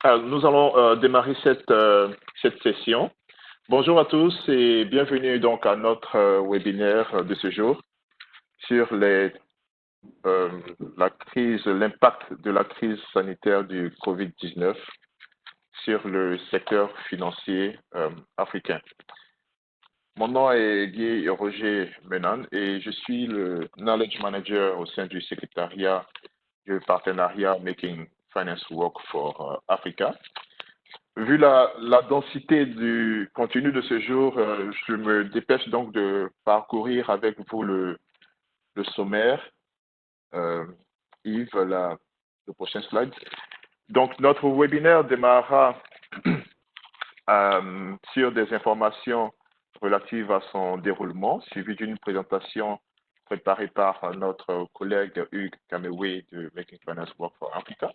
Alors, nous allons démarrer cette session. Bonjour à tous et bienvenue donc à notre webinaire de ce jour sur euh, l'impact de la crise sanitaire du Covid-19 sur le secteur financier africain. Mon nom est Guy Roger Menan et je suis le Knowledge Manager au sein du secrétariat du partenariat Making Finance Work for Africa. Vu la densité du contenu de ce jour, je me dépêche donc de parcourir avec vous le sommaire. Euh, Yves, le prochain slide. Donc, notre webinaire démarrera sur des informations relatives à son déroulement, suivi d'une présentation préparée par notre collègue Hugues Kamewe de Making Finance Work for Africa.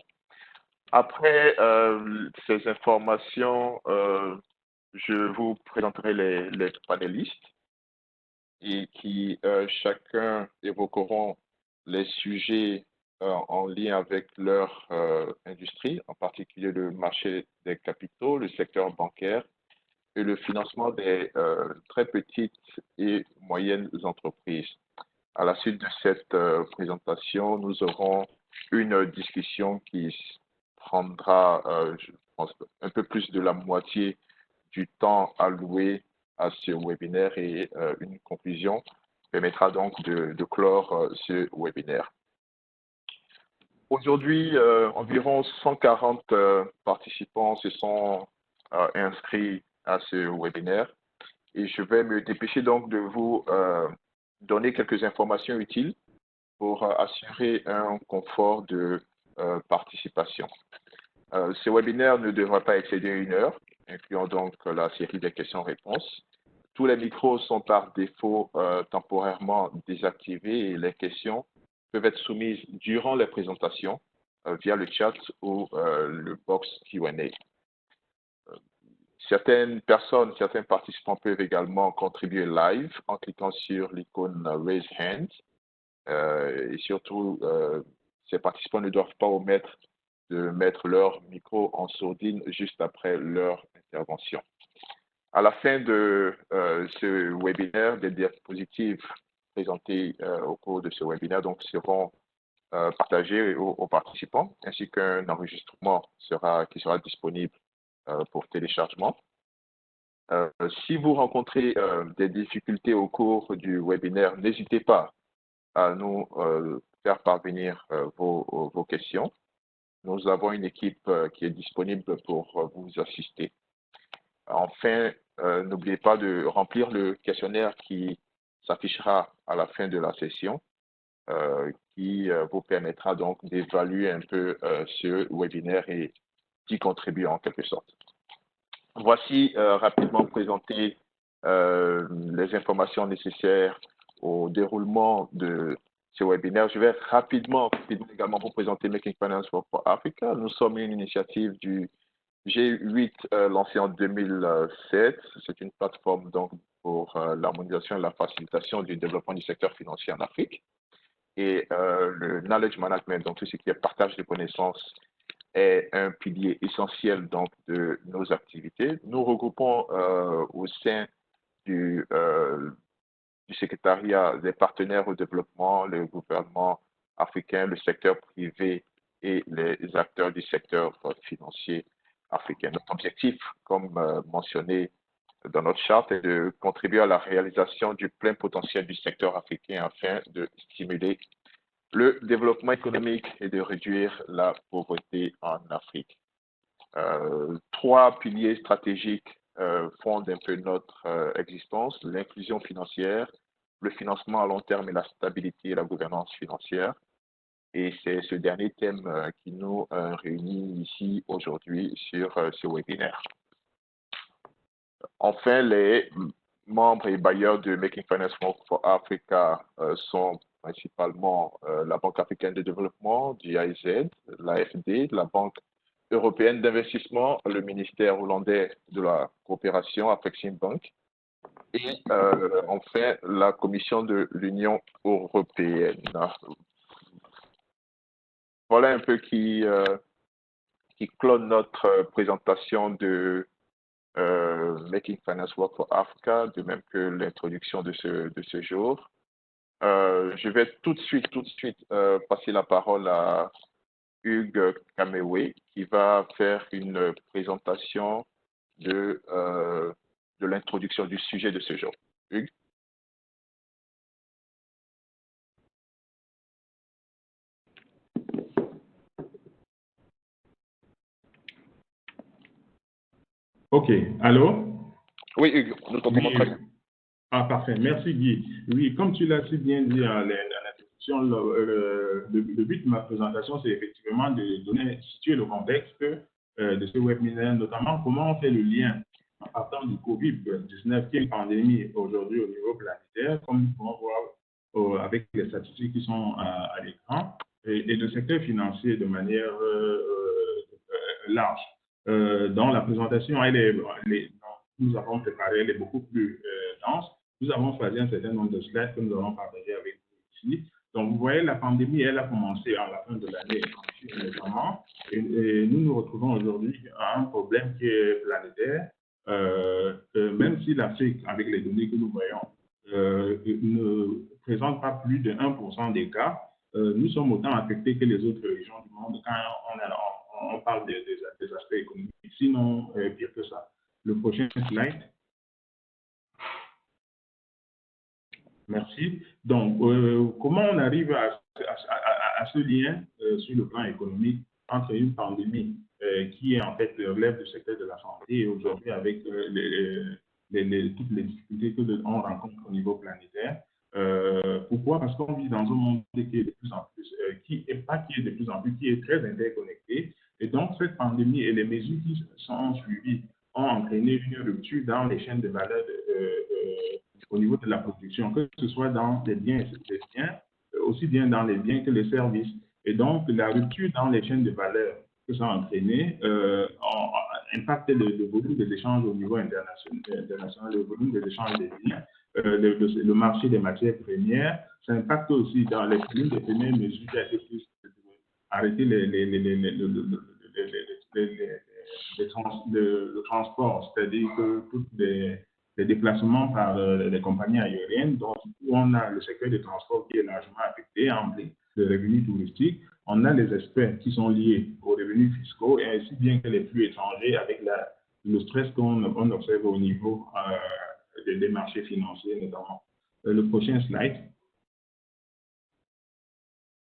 Après ces informations, je vous présenterai les panélistes et qui chacun évoqueront les sujets en lien avec leur industrie, en particulier le marché des capitaux, le secteur bancaire et le financement des très petites et moyennes entreprises. À la suite de cette présentation, nous aurons une discussion qui prendra, je pense, un peu plus de la moitié du temps alloué à ce webinaire et une conclusion permettra donc de clore ce webinaire. Aujourd'hui, environ 140 participants se sont inscrits à ce webinaire et je vais me dépêcher donc de vous donner quelques informations utiles pour assurer un confort de participation. Ce webinaire ne devra pas excéder 1 heure, incluant donc la série des questions-réponses. Tous les micros sont par défaut temporairement désactivés et les questions peuvent être soumises durant les présentations via le chat ou le box Q&A. Certaines personnes, certains participants peuvent également contribuer live en cliquant sur l'icône Raise Hand. Et surtout, ces participants ne doivent pas omettre de mettre leur micro en sourdine juste après leur intervention. À la fin de ce webinaire, des diapositives présentées au cours de ce webinaire donc, seront partagées aux participants, ainsi qu'un enregistrement qui sera disponible pour téléchargement. Si vous rencontrez des difficultés au cours du webinaire, n'hésitez pas à nous faire parvenir vos questions. Nous avons une équipe qui est disponible pour vous assister. Enfin, n'oubliez pas de remplir le questionnaire qui s'affichera à la fin de la session, qui vous permettra donc d'évaluer un peu ce webinaire et d'y contribuer en quelque sorte. Voici rapidement présenter les informations nécessaires au déroulement de ce webinaire. Je vais rapidement également vous présenter Making Finance for Africa. Nous sommes une initiative du G8 lancée en 2007. C'est une plateforme donc pour l'harmonisation et la facilitation du développement du secteur financier en Afrique. Et le knowledge management, donc tout ce qui est partage de connaissances, est un pilier essentiel donc de nos activités. Nous regroupons au sein du secrétariat des partenaires au développement, le gouvernement africain, le secteur privé et les acteurs du secteur financier africain. Notre objectif, comme mentionné dans notre charte, est de contribuer à la réalisation du plein potentiel du secteur africain afin de stimuler le développement économique et de réduire la pauvreté en Afrique. 3 piliers stratégiques fondent un peu notre existence, l'inclusion financière, le financement à long terme et la stabilité et la gouvernance financière. Et c'est ce dernier thème qui nous réunit ici aujourd'hui sur ce webinaire. Enfin, les membres et bailleurs de Making Finance for Africa sont principalement la Banque africaine de développement, GIZ, l'AFD, la Banque européenne d'investissement, le ministère hollandais de la coopération, Afreximbank, et enfin la Commission de l'Union européenne. Voilà un peu qui qui clôt notre présentation de Making Finance Work for Africa, de même que l'introduction de ce jour. Je vais tout de suite passer la parole à Hugues Kamewe qui va faire une présentation de l'introduction du sujet de ce jour. Hugues? OK. Allô? Oui, Hugues, nous t'entendons très bien. Ah, parfait. Merci, Guy. Oui, comme tu l'as si bien dit à l'introduction, le but de ma présentation, c'est effectivement de situer le contexte de ce webinaire, notamment comment on fait le lien en partant du COVID-19, qui est une pandémie aujourd'hui au niveau planétaire, comme nous pouvons voir avec les statistiques qui sont à l'écran, et le secteur financier de manière large. Dans la présentation, nous avons préparé, elle est beaucoup plus dense. Nous avons choisi un certain nombre de slides que nous allons partager avec vous ici. Donc, vous voyez, la pandémie, elle a commencé à la fin de l'année, notamment, et nous nous retrouvons aujourd'hui à un problème qui est planétaire, même si l'Afrique, avec les données que nous voyons, ne présente pas plus de 1% des cas, nous sommes autant affectés que les autres régions du monde quand on parle des aspects économiques, sinon pire que ça. Le prochain slide. Merci. Donc, comment on arrive à ce lien sur le plan économique entre une pandémie qui est en fait relève du secteur de la santé et aujourd'hui avec toutes les difficultés que on rencontre au niveau planétaire. Pourquoi? Parce qu'on vit dans un monde qui est de plus en plus, qui est très interconnecté. Et donc, cette pandémie et les mesures qui sont suivies ont entraîné une rupture dans les chaînes de valeur au niveau de la production, que ce soit dans les biens, aussi bien dans les biens que les services. Et donc, la rupture dans les chaînes de valeur que ça a entraîné impacte le volume des échanges au niveau international, le volume des échanges des biens, le marché des matières premières. Ça impacte aussi dans l'une des premières mesures qui a été prise arrêter le transport, c'est-à-dire que tous les déplacements par les compagnies aériennes, donc on a le secteur des transports qui est largement affecté, le revenu touristique, on a les aspects qui sont liés aux revenus fiscaux et ainsi bien que les flux étrangers avec le stress qu'on observe au niveau des marchés financiers notamment. Le prochain slide.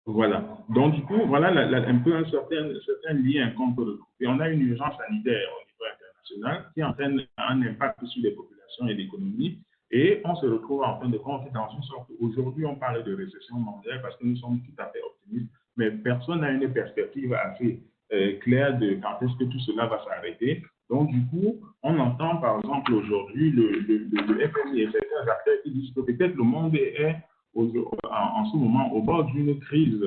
Voilà. Donc, du coup, voilà un peu un certain lien qu'on peut retrouver. On a une urgence sanitaire au niveau international qui entraîne un impact sur les populations et l'économie. Et on se retrouve en fin de compte dans une sorte. Aujourd'hui, on parle de récession mondiale parce que nous sommes tout à fait optimistes, mais personne n'a une perspective assez claire de quand est-ce que tout cela va s'arrêter. Donc, du coup, on entend par exemple aujourd'hui le FMI et certains acteurs qui disent que peut-être le monde est en ce moment au bord d'une crise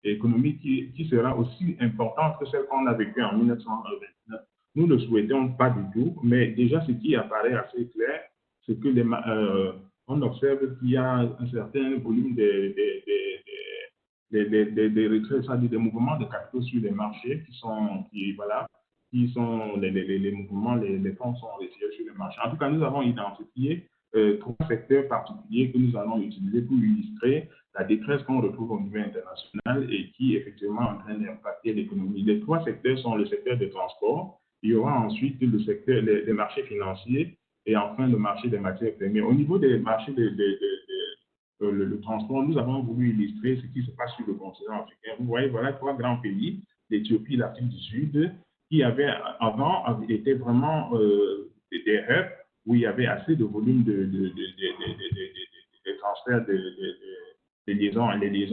économique qui sera aussi importante que celle qu'on a vécue en 1929. Nous ne le souhaitons pas du tout, mais déjà ce qui apparaît assez clair, c'est que on observe qu'il y a un certain volume des retraits, c'est-à-dire des mouvements de capitaux sur les marchés qui sont les mouvements, les fonds sont retirés sur les marchés. En tout cas, nous avons identifié trois secteurs particuliers que nous allons utiliser pour illustrer la détresse qu'on retrouve au niveau international et qui, effectivement, est en train d'impacter l'économie. Les trois secteurs sont le secteur des transports, il y aura ensuite le secteur des marchés financiers et enfin le marché des matières premières. Au niveau des marchés le transport, nous avons voulu illustrer ce qui se passe sur le continent africain. Vous voyez, voilà trois grands pays, l'Éthiopie, l'Afrique du Sud, qui avaient avant été vraiment des hubs où il y avait assez de volume de transferts les liaisons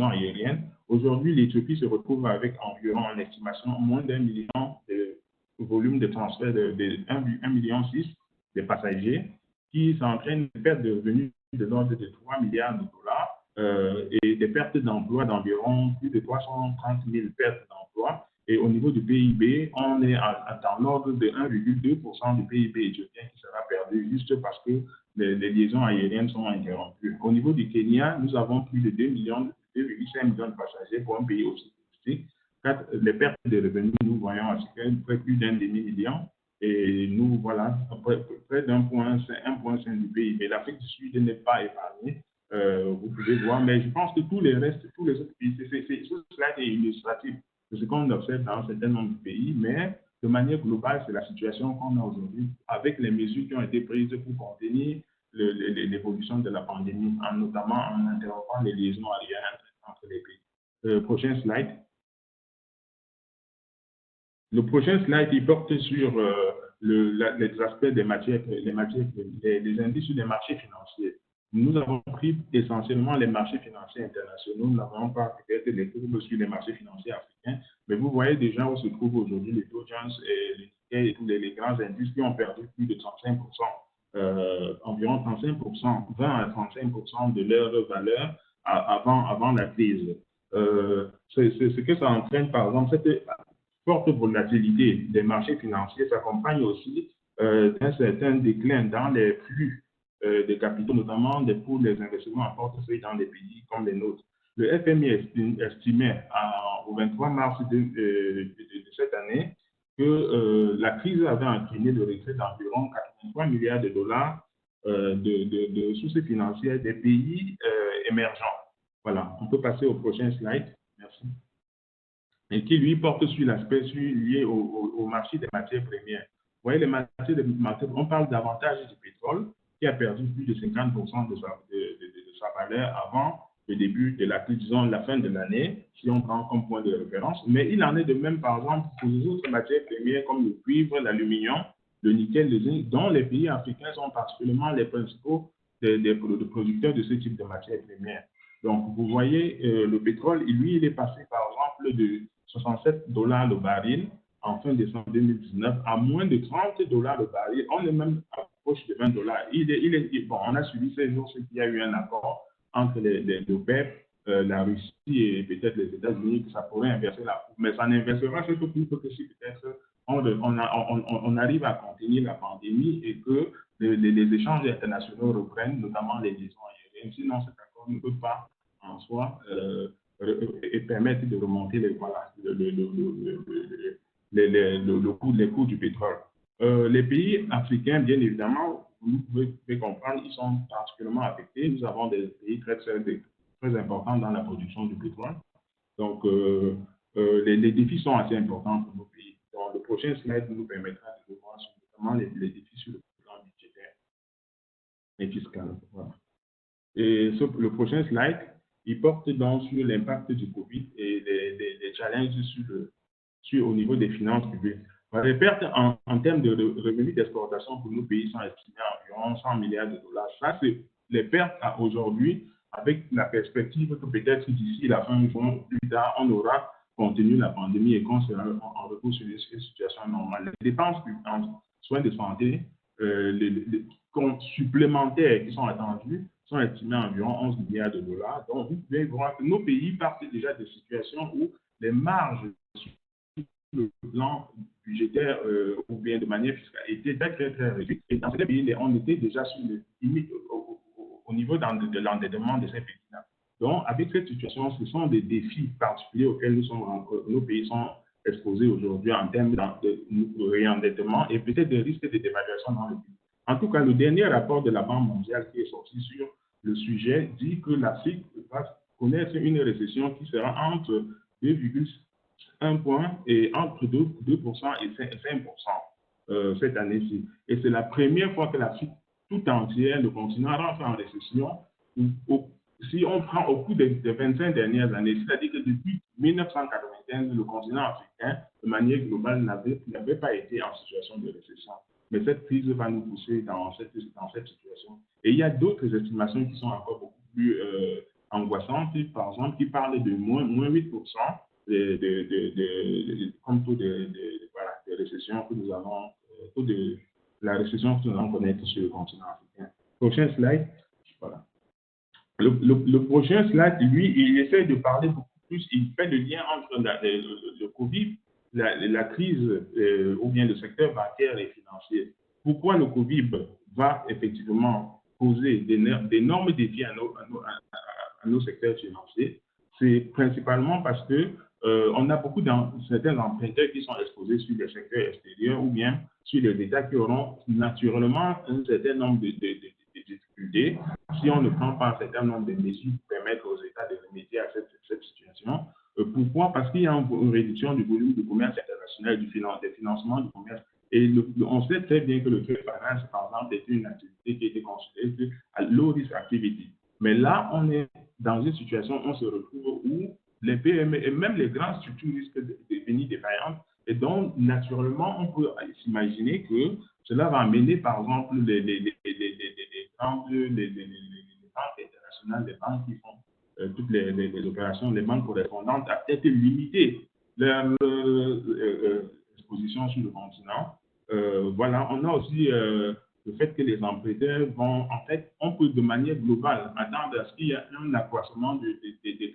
aériennes. Aujourd'hui, l'Éthiopie se retrouve avec environ, en estimation, moins d'1 million de volume de transfert de 1,6 million de passagers, qui s'entraînent une perte de revenus de l'ordre de 3 milliards de dollars et des pertes d'emplois d'environ plus de 330 000 pertes d'emplois. Et au niveau du PIB, on est dans l'ordre de 1,2% du PIB éthiopien qui sera perdu juste parce que les liaisons aériennes sont interrompues. Au niveau du Kenya, nous avons plus de 2,5 millions de passagers pour un pays aussi touristique. les pertes de revenus, nous voyons à près plus d'un demi-million. Et nous, voilà, près d'1,5 du PIB. L'Afrique du Sud n'est pas épargnée, vous pouvez voir, mais je pense que tous les autres pays, ce slide est illustratif de ce qu'on observe dans un certain nombre de pays, mais de manière globale, c'est la situation qu'on a aujourd'hui avec les mesures qui ont été prises pour contenir l'évolution de la pandémie, notamment en interrompant les liaisons aériennes entre les pays. Prochain slide. Le prochain slide, il porte sur les aspects des matières, les indices sur les marchés financiers. Nous avons pris essentiellement les marchés financiers internationaux. Nous n'avons pas peut-être les courbes sur les marchés financiers africains, mais vous voyez déjà où se trouvent aujourd'hui les Dow Jones et les Nikkei et tous les grands indices qui ont perdu plus de 35%, environ 35%, 20 à 35% de leur valeur avant la crise. Ce que ça entraîne, par exemple, cette forte volatilité des marchés financiers s'accompagne aussi d'un certain déclin dans les flux des capitaux, notamment pour les investissements en portefeuille dans des pays comme les nôtres. Le FMI estimait au 23 mars de cette année que la crise avait entraîné le retrait d'environ 83 milliards de dollars de ressources financières des pays émergents. Voilà, on peut passer au prochain slide. Merci. Et qui lui porte sur l'aspect lié au marché des matières premières. Vous voyez, les marchés des matières, on parle davantage du pétrole qui a perdu plus de 50% de sa valeur avant le début de la crise, disons la fin de l'année, si on prend comme point de référence. Mais il en est de même, par exemple, pour les autres matières premières comme le cuivre, l'aluminium, le nickel, le zinc, dont les pays africains sont particulièrement les principaux des producteurs de ce type de matières premières. Donc, vous voyez, le pétrole, lui, il est passé, par exemple, de 67 $ le baril en fin décembre 2019 à moins de 30 $ le baril. On est même proche de 20 $. Bon, on a suivi ces jours qu'il y a eu un accord entre l'OPEP, la Russie et peut-être les États-Unis que ça pourrait inverser la courbe. Mais ça n'inversera surtout plus que si peut-être on arrive à contenir la pandémie et que les échanges internationaux reprennent, notamment les liaisons aériennes. Sinon, cet accord ne peut pas en soi et permettre de remonter les coûts du pétrole. Les pays africains, bien évidemment, vous pouvez comprendre, ils sont particulièrement affectés. Nous avons des pays très importants dans la production du pétrole. Donc, les défis sont assez importants pour nos pays. Donc, le prochain slide nous permettra de voir notamment les défis sur le plan budgétaire et fiscal. Voilà. Et le prochain slide, il porte donc sur l'impact du Covid et les challenges au niveau des finances publiques. Les pertes en termes de revenus d'exportation pour nos pays sont estimées à environ 100 milliards de dollars. Ça, c'est les pertes à aujourd'hui, avec la perspective que peut-être d'ici la fin juin, plus tard, on aura contenu la pandémie et qu'on sera en retour sur une situation normale. Les dépenses en soins de santé, les comptes supplémentaires qui sont attendus sont estimés à environ 11 milliards de dollars. Donc, vous pouvez voir que nos pays partent déjà de situations où les marges sur le plan budgétaire ou bien de manière fiscale étaient très, très réduites. Et dans ces pays, on était déjà sur les limites au niveau de l'endettement de ces pays-là. Donc, avec cette situation, ce sont des défis particuliers auxquels nos pays sont exposés aujourd'hui en termes de réendettement et peut-être des risques de dévaluation dans le pays. En tout cas, le dernier rapport de la Banque mondiale qui est sorti sur le sujet dit que l'Afrique va connaître une récession qui sera entre 2,1 points et entre 2% et 5% cette année-ci. Et c'est la première fois que l'Afrique tout entière, le continent, rentre en récession. Si on prend au cours des 25 dernières années, c'est-à-dire que depuis 1995, le continent africain, de manière globale, n'avait pas été en situation de récession. Mais cette crise va nous pousser dans cette situation. Et il y a d'autres estimations qui sont encore beaucoup plus angoissantes, par exemple, qui parlent de moins 8% comme taux de récession que nous avons, taux de la récession que nous allons connaître sur le continent africain. Prochain slide. Voilà. Le prochain slide, lui, il essaie de parler beaucoup plus, il fait le lien entre le Covid, la crise ou bien le secteur bancaire et financier. Pourquoi le Covid va effectivement poser d'énormes défis à nos secteurs financiers? C'est principalement parce que on a beaucoup certains emprunteurs qui sont exposés sur le secteur extérieur ou bien sur les États qui auront naturellement un certain nombre de difficultés si on ne prend pas un certain nombre de mesures pour permettre aux États de remédier à cette situation. Pourquoi? Parce qu'il y a une réduction du volume du commerce international, des financements du commerce. Et on sait très bien que le trade finance, par exemple, est une activité qui a été considérée à low risk activity. Mais là, on est dans une situation où on se retrouve où les PME et même les grandes structures risquent de devenir défaillantes. Et donc, naturellement, on peut s'imaginer que cela va amener, par exemple, les banques internationales, les banques qui font toutes les opérations, les banques correspondantes, à peut-être limiter leur exposition sur le continent. Voilà, on a aussi le fait que les emprunteurs vont, en fait, on peut de manière globale attendre à ce qu'il y ait un accroissement des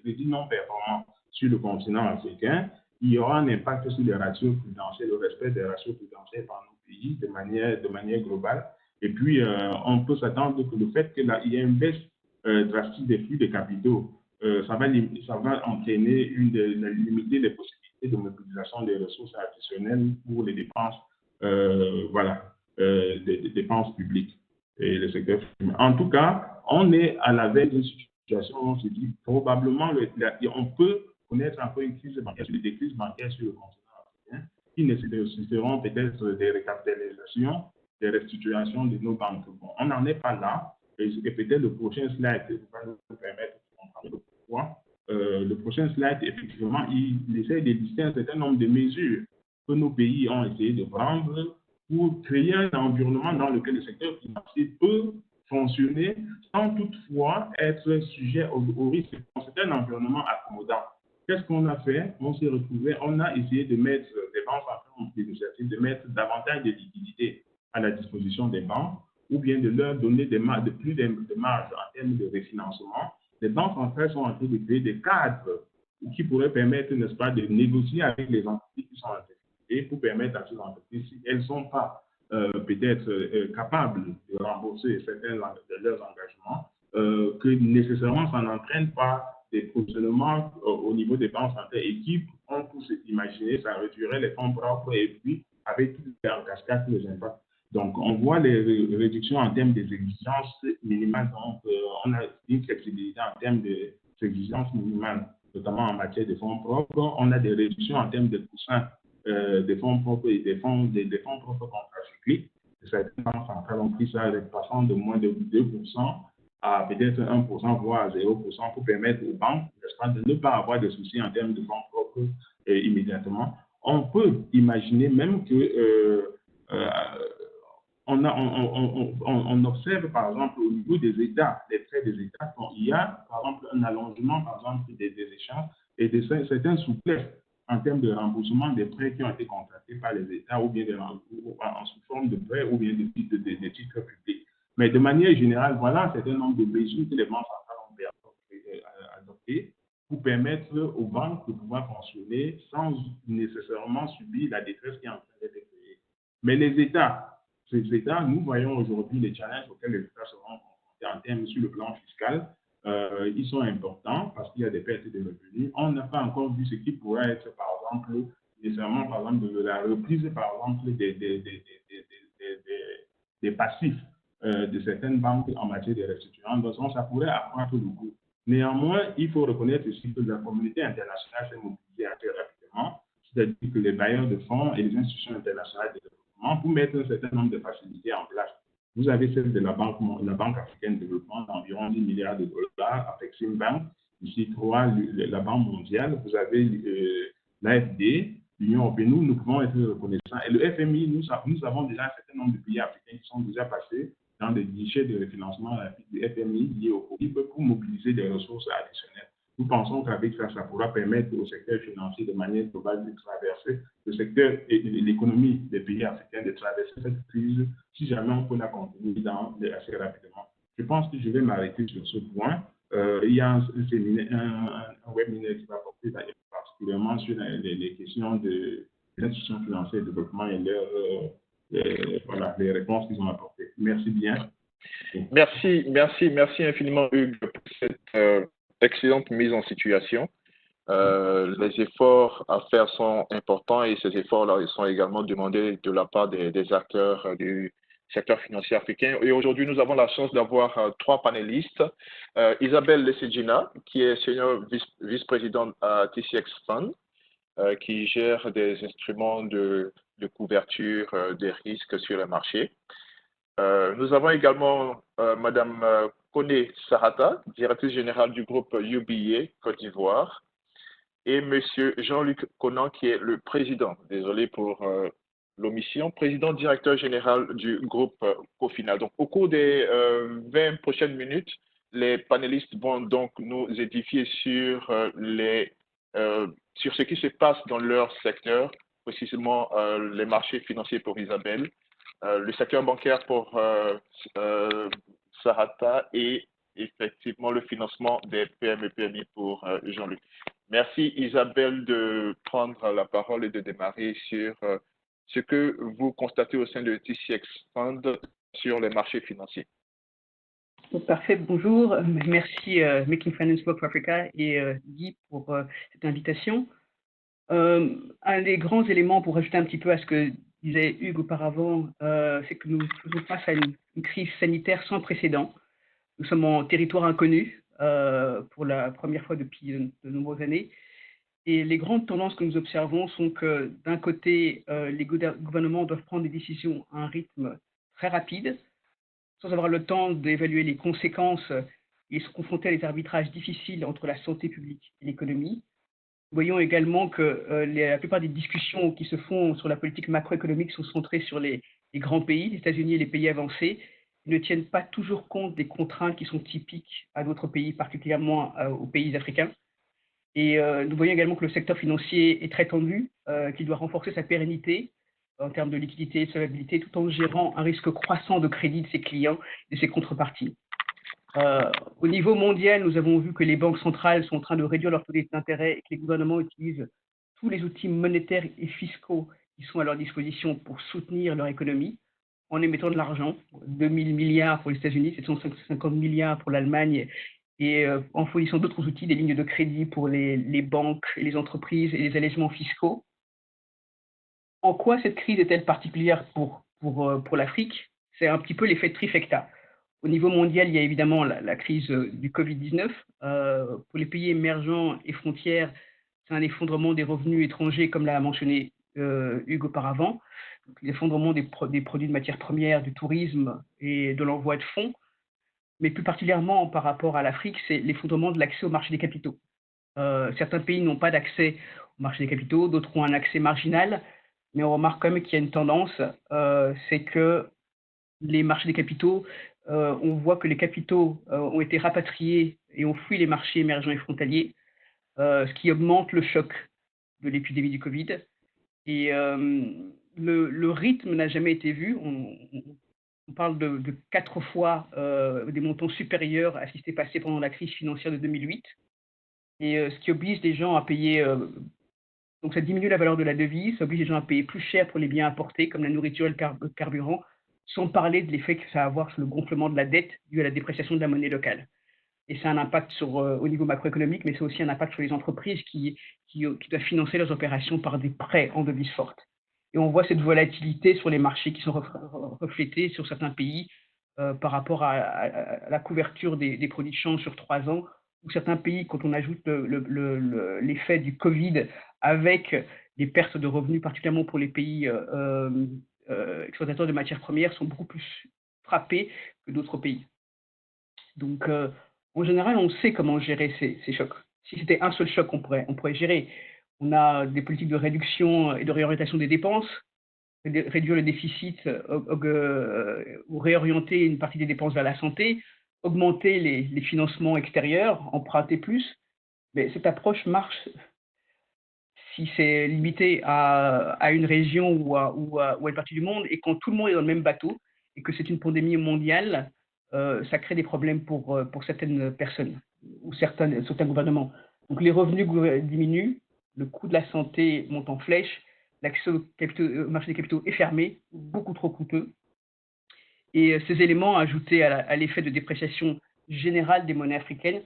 crédits non performants sur le continent africain. Il y aura un impact sur les ratios prudentiels, le respect des ratios prudentiels par nos pays de manière globale. Et puis, on peut s'attendre que le fait qu'il y ait une baisse drastique des flux de capitaux, ça va entraîner limiter les possibilités de mobilisation des ressources additionnelles pour les dépenses, des dépenses publiques et le secteur primaire. En tout cas, on est à la veille d'une situation où on se dit probablement on peut connaître encore une crise bancaire, des crises bancaires sur le continent africain qui nécessiteront peut-être des recapitalisations, des restructurations de nos banques. Bon, on n'en est pas là et peut-être le prochain slide va nous permettre de comprendre pourquoi. Le prochain slide, effectivement, il essaie de lister un certain nombre de mesures que nos pays ont essayé de prendre pour créer un environnement dans lequel le secteur financier peut fonctionner sans toutefois être sujet au risque. C'est un environnement accommodant. Qu'est-ce qu'on a fait? On s'est retrouvé, on a essayé de mettre des banques en initiative, de mettre davantage de liquidités à la disposition des banques ou bien de leur donner plus de marge en termes de refinancement. Les banques centrales sont en train de créer des cadres qui pourraient permettre, n'est-ce pas, de négocier avec les entreprises qui sont en difficulté pour permettre à ces entreprises, si elles ne sont pas peut-être capables de rembourser certains de leurs engagements, que nécessairement ça n'entraîne pas des positionnements au niveau des banques centrales et qui, on peut s'imaginer, ça réduirait les fonds propres et puis avec tout en cascade les impacts. Donc, on voit les réductions en termes des exigences minimales. Donc, on a une flexibilité en termes des exigences minimales, notamment en matière de fonds propres. On a des réductions en termes de coussins des fonds propres et des fonds propres contracycliques. Certaines banques centrales ont pris ça passant de moins de 2% à peut-être 1%, voire à 0% pour permettre aux banques, n'est-ce pas, de ne pas avoir de soucis en termes de fonds propres immédiatement. On peut imaginer même que on observe, par exemple, au niveau des États, des prêts des États, il y a, par exemple, un allongement, par exemple, des échanges et de certaines souplesses en termes de remboursement des prêts qui ont été contractés par les États ou bien en sous forme de prêts ou bien de titres publics. Mais de manière générale, voilà un certain nombre de mesures que les banques centrales ont adoptées pour permettre aux banques de pouvoir fonctionner sans nécessairement subir la détresse qui est en train d'être créée. Mais les États, nous voyons aujourd'hui les challenges auxquels les États seront confrontés en termes sur le plan fiscal. Ils sont importants parce qu'il y a des pertes de revenus. On n'a pas encore vu ce qui pourrait être, par exemple, nécessairement, par exemple, de la reprise, par exemple, des passifs de certaines banques en matière de restitution. Donc, ça pourrait accroître le coût. Néanmoins, il faut reconnaître aussi que la communauté internationale s'est mobilisée assez rapidement, c'est-à-dire que les bailleurs de fonds et les institutions internationales de développement pour mettre un certain nombre de facilités en place. Vous avez celle de la Banque africaine de développement d'environ 10 milliards de dollars, Afrexim Bank, ici 3, la Banque mondiale, vous avez l'AFD, l'Union européenne, nous pouvons être reconnaissants. Et le FMI, nous avons déjà un certain nombre de pays africains qui sont déjà passés dans des guichets de refinancement du FMI liés au Covid pour mobiliser des ressources additionnelles. Nous pensons qu'avec ça, ça pourra permettre au secteur financier de manière globale de traverser le secteur et l'économie des pays africains de traverser cette crise si jamais on peut la contenir assez rapidement. Je pense que je vais m'arrêter sur ce point. Il y a un webinaire qui va porter particulièrement sur les questions des institutions financières de développement et les réponses qu'ils ont apportées. Merci bien. Merci infiniment, Hugues, pour cette excellente mise en situation. Les efforts à faire sont importants et ces efforts-là ils sont également demandés de la part des acteurs du secteur financier africain. Et aujourd'hui, nous avons la chance d'avoir trois panélistes. Isabelle Lesegina, qui est senior vice-présidente à TCX Fund, qui gère des instruments de couverture des risques sur les marchés. Nous avons également Madame Kone Sarata, directrice générale du groupe UBA Côte d'Ivoire, et Monsieur Jean-Luc Conan, qui est le président, désolé pour l'omission, président directeur général du groupe Cofina. Donc, au cours des 20 prochaines minutes, les panélistes vont donc nous édifier sur ce qui se passe dans leur secteur, précisément les marchés financiers pour Isabelle, le secteur bancaire pour Sarata et effectivement le financement des PME-PMI pour Jean-Luc. Merci Isabelle de prendre la parole et de démarrer sur ce que vous constatez au sein de TCX Fund sur les marchés financiers. Parfait, bonjour. Merci Making Finance Work for Africa et Guy pour cette invitation. Un des grands éléments pour rajouter un petit peu à ce que disait Hugues auparavant, c'est que nous faisons face à une crise sanitaire sans précédent. Nous sommes en territoire inconnu pour la première fois depuis de nombreuses années. Et les grandes tendances que nous observons sont que d'un côté, les gouvernements doivent prendre des décisions à un rythme très rapide, sans avoir le temps d'évaluer les conséquences et se confronter à des arbitrages difficiles entre la santé publique et l'économie. Nous voyons également que la plupart des discussions qui se font sur la politique macroéconomique sont centrées sur les grands pays, les États-Unis et les pays avancés, et ne tiennent pas toujours compte des contraintes qui sont typiques à d'autres pays, particulièrement aux pays africains. Et nous voyons également que le secteur financier est très tendu, qu'il doit renforcer sa pérennité en termes de liquidité et de solvabilité, tout en gérant un risque croissant de crédit de ses clients et de ses contreparties. Au niveau mondial, nous avons vu que les banques centrales sont en train de réduire leur taux d'intérêt et que les gouvernements utilisent tous les outils monétaires et fiscaux qui sont à leur disposition pour soutenir leur économie en émettant de l'argent, 2 000 milliards pour les États-Unis, 750 milliards pour l'Allemagne, et en fournissant d'autres outils, des lignes de crédit pour les banques, et les entreprises et les allègements fiscaux. En quoi cette crise est-elle particulière pour l'Afrique? C'est un petit peu l'effet trifecta. Au niveau mondial, il y a évidemment la crise du Covid-19. Pour les pays émergents et frontières, c'est un effondrement des revenus étrangers, comme l'a mentionné Hugues auparavant. L'effondrement des produits de matières premières, du tourisme et de l'envoi de fonds. Mais plus particulièrement par rapport à l'Afrique, c'est l'effondrement de l'accès au marché des capitaux. Certains pays n'ont pas d'accès au marché des capitaux, d'autres ont un accès marginal. Mais on remarque quand même qu'il y a une tendance, c'est que les marchés des capitaux, on voit que les capitaux ont été rapatriés et ont fui les marchés émergents et frontaliers, ce qui augmente le choc de l'épidémie du Covid. Et le rythme n'a jamais été vu. On parle de 4 fois des montants supérieurs à ce qui s'était passé pendant la crise financière de 2008. Et ce qui oblige les gens à payer... Donc, ça diminue la valeur de la devise, ça oblige les gens à payer plus cher pour les biens importés, comme la nourriture et le carburant, sans parler de l'effet que ça va avoir sur le gonflement de la dette dû à la dépréciation de la monnaie locale. Et ça a un impact au niveau macroéconomique, mais c'est aussi un impact sur les entreprises qui doivent financer leurs opérations par des prêts en devise forte. Et on voit cette volatilité sur les marchés qui sont reflétés sur certains pays par rapport à la couverture des produits de change sur 3 ans, ou certains pays, quand on ajoute l'effet du Covid avec des pertes de revenus, particulièrement pour les pays exploitateurs de matières premières, sont beaucoup plus frappés que d'autres pays. Donc, en général, on sait comment gérer ces chocs. Si c'était un seul choc, on pourrait gérer. On a des politiques de réduction et de réorientation des dépenses, réduire le déficit ou réorienter une partie des dépenses vers la santé, augmenter les financements extérieurs, emprunter plus. Mais cette approche marche si c'est limité à une région ou à une partie du monde, et quand tout le monde est dans le même bateau et que c'est une pandémie mondiale, ça crée des problèmes pour certaines personnes ou certains gouvernements. Donc les revenus diminuent, le coût de la santé monte en flèche, l'accès au marché des capitaux est fermé, beaucoup trop coûteux. Et ces éléments ajoutés à l'effet de dépréciation générale des monnaies africaines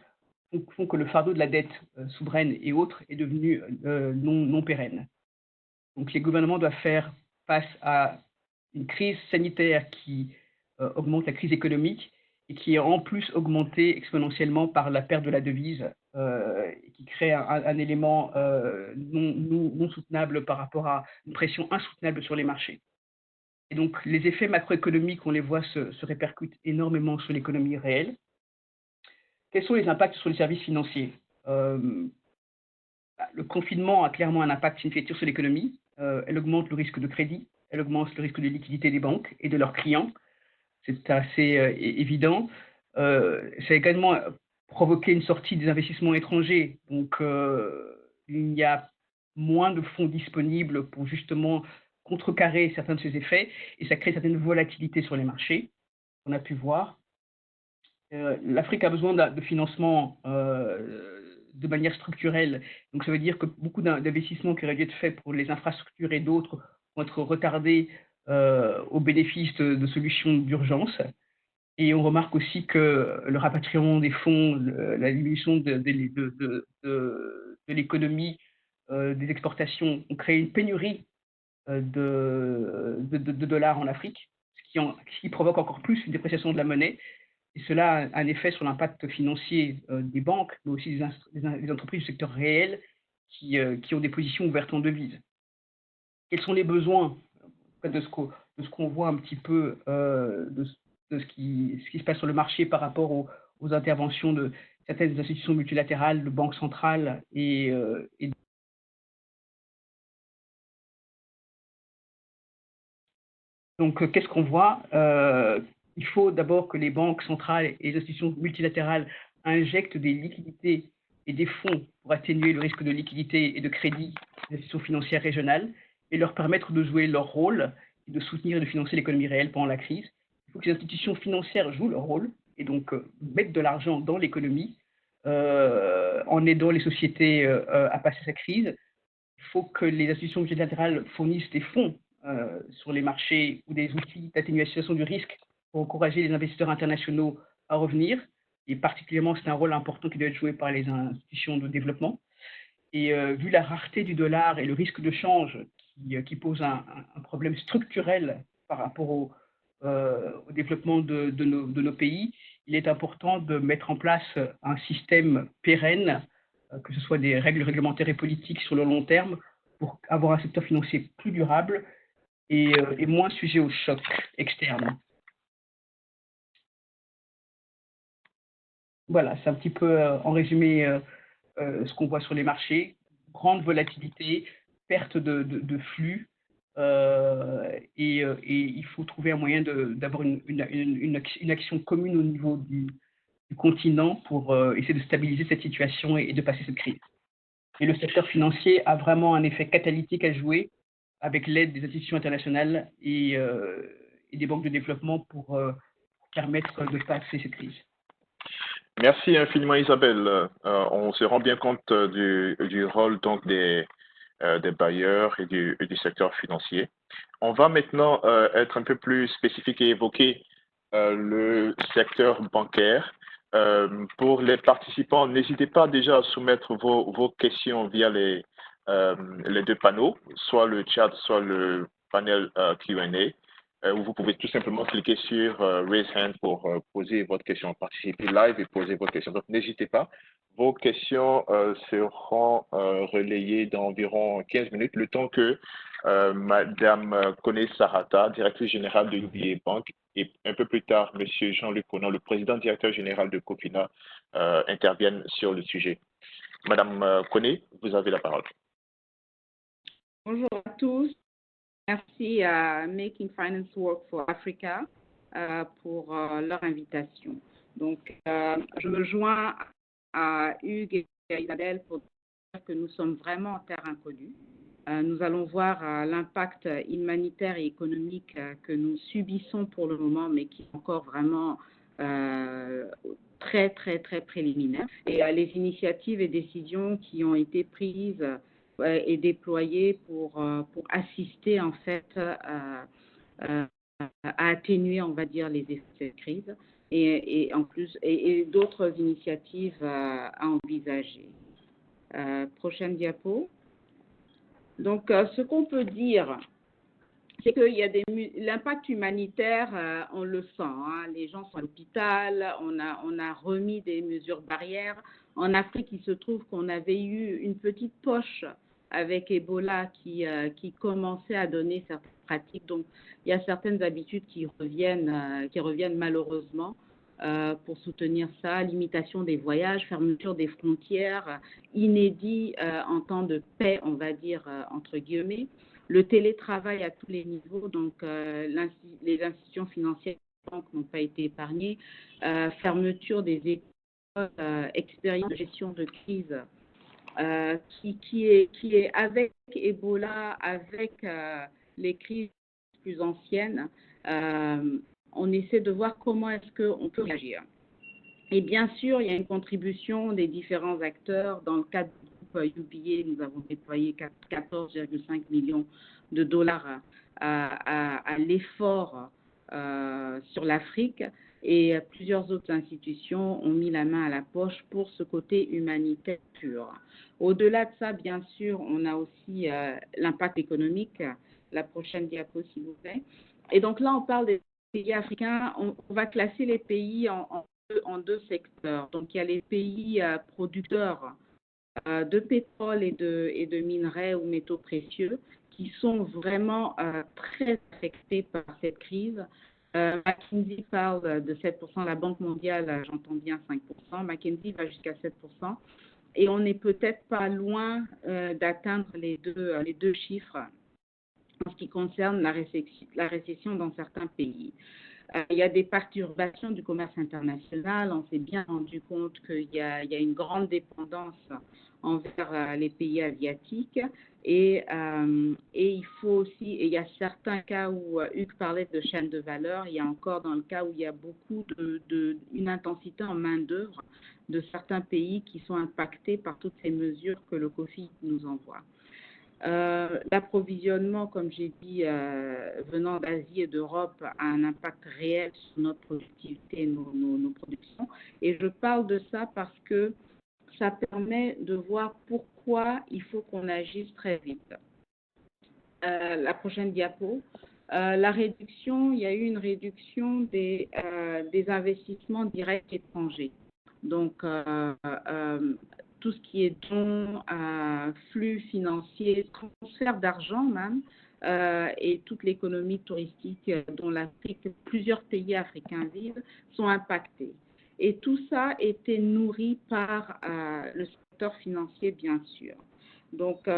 font que le fardeau de la dette souveraine et autres est devenu non pérenne. Donc les gouvernements doivent faire face à une crise sanitaire qui augmente la crise économique et qui est en plus augmentée exponentiellement par la perte de la devise, qui crée un élément non soutenable par rapport à une pression insoutenable sur les marchés. Et donc les effets macroéconomiques, on les voit se répercutent énormément sur l'économie réelle. Quels sont les impacts sur les services financiers? Le confinement a clairement un impact significatif sur l'économie. Elle augmente le risque de crédit, elle augmente le risque de liquidité des banques et de leurs clients. C'est assez évident. Ça a également provoqué une sortie des investissements étrangers. Donc, il y a moins de fonds disponibles pour justement contrecarrer certains de ces effets et ça crée certaines volatilités sur les marchés, on a pu voir. L'Afrique a besoin de financement de manière structurelle. Donc, ça veut dire que beaucoup d'investissements qui auraient dû être faits pour les infrastructures et d'autres vont être retardés au bénéfice de solutions d'urgence. Et on remarque aussi que le rapatriement des fonds, la diminution de l'économie, des exportations, ont créé une pénurie de dollars en Afrique, ce qui provoque encore plus une dépréciation de la monnaie. Et cela a un effet sur l'impact financier des banques, mais aussi des entreprises du secteur réel qui ont des positions ouvertes en devises. Quels sont les besoins de ce qu'on voit un petit peu de ce qui se passe sur le marché par rapport aux interventions de certaines institutions multilatérales, de banques centrales et donc, qu'est-ce qu'on voit? Il faut d'abord que les banques centrales et les institutions multilatérales injectent des liquidités et des fonds pour atténuer le risque de liquidité et de crédit des institutions financières régionales et leur permettre de jouer leur rôle et de soutenir et de financer l'économie réelle pendant la crise. Il faut que les institutions financières jouent leur rôle et donc mettent de l'argent dans l'économie en aidant les sociétés à passer cette crise. Il faut que les institutions multilatérales fournissent des fonds sur les marchés ou des outils d'atténuation du risque pour encourager les investisseurs internationaux à revenir. Et particulièrement, c'est un rôle important qui doit être joué par les institutions de développement. Et vu la rareté du dollar et le risque de change qui pose un problème structurel par rapport au développement de nos pays, il est important de mettre en place un système pérenne, que ce soit des règles réglementaires et politiques sur le long terme, pour avoir un secteur financier plus durable et moins sujet aux chocs externes. Voilà, c'est un petit peu en résumé ce qu'on voit sur les marchés. Grande volatilité, perte de flux, et il faut trouver un moyen d'avoir une action commune au niveau du continent pour essayer de stabiliser cette situation et de passer cette crise. Et le secteur financier a vraiment un effet catalytique à jouer avec l'aide des institutions internationales et des banques de développement pour permettre de passer cette crise. Merci infiniment Isabelle. On se rend bien compte du rôle donc des bailleurs et du secteur financier. On va maintenant être un peu plus spécifique et évoquer le secteur bancaire. Pour les participants, n'hésitez pas déjà à soumettre vos questions via les deux panneaux, soit le chat, soit le panel Q&A. Où vous pouvez tout simplement cliquer sur Raise Hand pour poser votre question, participer live et poser votre question. Donc, n'hésitez pas. Vos questions seront relayées dans environ 15 minutes, le temps que Madame Kone Sarata, directrice générale de UBA Bank, et un peu plus tard, Monsieur Jean-Luc Conan, le président directeur général de Cofina, interviennent sur le sujet. Madame Kone, vous avez la parole. Bonjour à tous. Merci à Making Finance Work for Africa pour leur invitation. Donc, je me joins à Hugues et à Isabelle pour dire que nous sommes vraiment en terre inconnue. Nous allons voir l'impact humanitaire et économique que nous subissons pour le moment, mais qui est encore vraiment très, très, très préliminaire. Et les initiatives et décisions qui ont été prises et déployé pour assister en fait à atténuer, on va dire, les effets de cette crise. et en plus et d'autres initiatives à envisager. Prochaine diapo. Donc, ce qu'on peut dire, c'est qu'il y a l'impact humanitaire, on le sent, hein, les gens sont à l'hôpital, on a remis des mesures barrières. En Afrique, il se trouve qu'on avait eu une petite poche avec Ebola qui commençait à donner certaines pratiques. Donc, il y a certaines habitudes qui reviennent malheureusement pour soutenir ça. Limitation des voyages, fermeture des frontières, inédit en temps de paix, on va dire, entre guillemets. Le télétravail à tous les niveaux, donc les institutions financières n'ont pas été épargnées. Fermeture des écoles, expérience de gestion de crise qui est avec Ebola, avec les crises plus anciennes, on essaie de voir comment est-ce qu'on peut réagir. Et bien sûr, il y a une contribution des différents acteurs. Dans le cadre du groupe UBA, nous avons déployé 14,5 millions de dollars à l'effort sur l'Afrique et plusieurs autres institutions ont mis la main à la poche pour ce côté humanitaire pur. Au-delà de ça, bien sûr, on a aussi l'impact économique. La prochaine diapo, s'il vous plaît. Et donc là, on parle des pays africains. On va classer les pays en deux secteurs. Donc, il y a les pays producteurs de pétrole et de minerais ou métaux précieux qui sont vraiment très affectés par cette crise. McKinsey parle de 7%, la Banque mondiale, j'entends bien 5%, McKinsey va jusqu'à 7%. Et on n'est peut-être pas loin d'atteindre les deux chiffres en ce qui concerne la récession dans certains pays. Il y a des perturbations du commerce international. On s'est bien rendu compte qu'il y a une grande dépendance envers les pays asiatiques. Et il faut aussi, et il y a certains cas où Hugues parlait de chaîne de valeur, il y a encore dans le cas où il y a beaucoup une intensité en main-d'œuvre de certains pays qui sont impactés par toutes ces mesures que le Covid nous envoie. L'approvisionnement, comme j'ai dit, venant d'Asie et d'Europe, a un impact réel sur notre productivité et nos productions. Et je parle de ça parce que ça permet de voir pourquoi il faut qu'on agisse très vite. La prochaine diapo. La réduction, il y a eu une réduction des investissements directs étrangers. Donc, tout ce qui est dons, flux financiers, transfert d'argent même, et toute l'économie touristique dont l'Afrique, plusieurs pays africains vivent, sont impactés. Et tout ça était nourri par le secteur financier, bien sûr. Donc,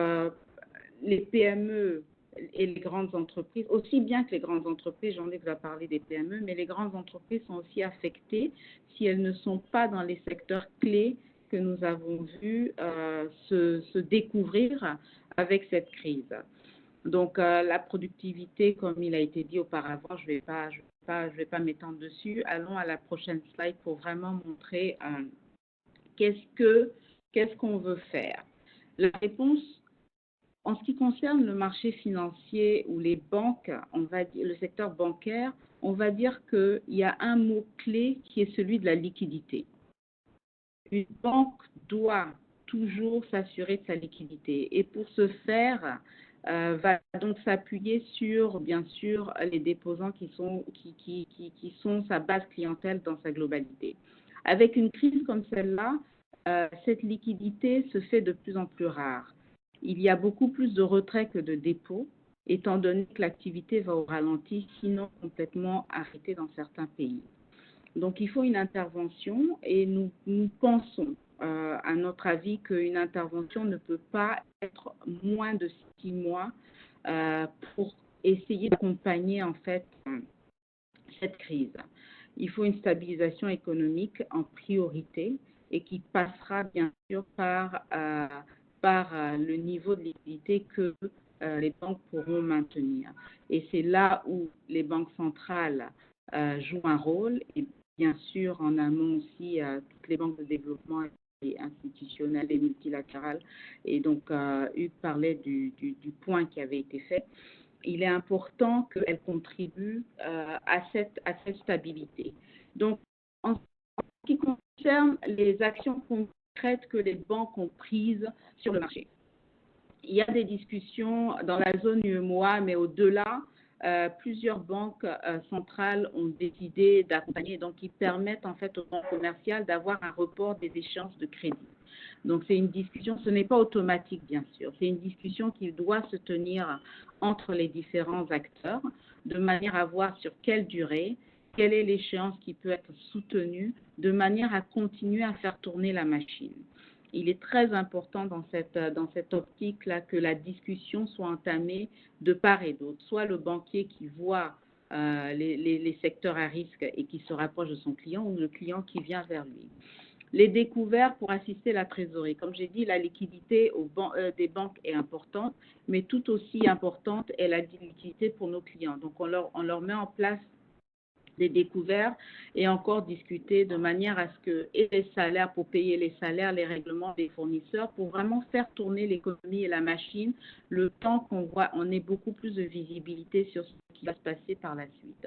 les PME et les grandes entreprises, aussi bien que les grandes entreprises, j'en ai déjà parlé des PME, mais les grandes entreprises sont aussi affectées si elles ne sont pas dans les secteurs clés que nous avons vus se découvrir avec cette crise. Donc, la productivité, comme il a été dit auparavant, je vais pas m'étendre dessus. Allons à la prochaine slide pour vraiment montrer qu'est-ce qu'on veut faire. La réponse, en ce qui concerne le marché financier ou les banques, on va dire, le secteur bancaire, on va dire qu'il y a un mot-clé qui est celui de la liquidité. Une banque doit toujours s'assurer de sa liquidité et pour ce faire, va donc s'appuyer sur, bien sûr, les déposants qui sont sa base clientèle dans sa globalité. Avec une crise comme celle-là, cette liquidité se fait de plus en plus rare. Il y a beaucoup plus de retraits que de dépôts, étant donné que l'activité va au ralenti, sinon complètement arrêtée dans certains pays. Donc, il faut une intervention et nous pensons, à notre avis, qu'une intervention ne peut pas être moins de 6 mois pour essayer d'accompagner en fait cette crise. Il faut une stabilisation économique en priorité et qui passera bien sûr par le niveau de liquidité que les banques pourront maintenir. Et c'est là où les banques centrales jouent un rôle et bien sûr en amont aussi toutes les banques de développement et institutionnelles et multilatérales. Et donc Hugues parlait du point qui avait été fait. Il est important qu'elles contribuent à cette stabilité. Donc, En ce qui concerne les actions concrètes que les banques ont prises sur le marché, il y a des discussions dans la zone UEMOA, mais au-delà, plusieurs banques centrales ont décidé d'accompagner, donc qui permettent en fait aux banques commerciales d'avoir un report des échéances de crédit. Donc c'est une discussion, ce n'est pas automatique bien sûr, c'est une discussion qui doit se tenir entre les différents acteurs de manière à voir sur quelle durée, quelle est l'échéance qui peut être soutenue, de manière à continuer à faire tourner la machine. Il est très important dans cette optique-là que la discussion soit entamée de part et d'autre, soit le banquier qui voit les secteurs à risque et qui se rapproche de son client ou le client qui vient vers lui. Les découvertes pour assister la trésorerie. Comme j'ai dit, la liquidité des banques est importante, mais tout aussi importante est la liquidité pour nos clients. Donc, on leur met en place des découvertes et encore discuter de manière à ce que et les salaires, pour payer les salaires, les règlements des fournisseurs, pour vraiment faire tourner l'économie et la machine, le temps on ait beaucoup plus de visibilité sur ce qui va se passer par la suite.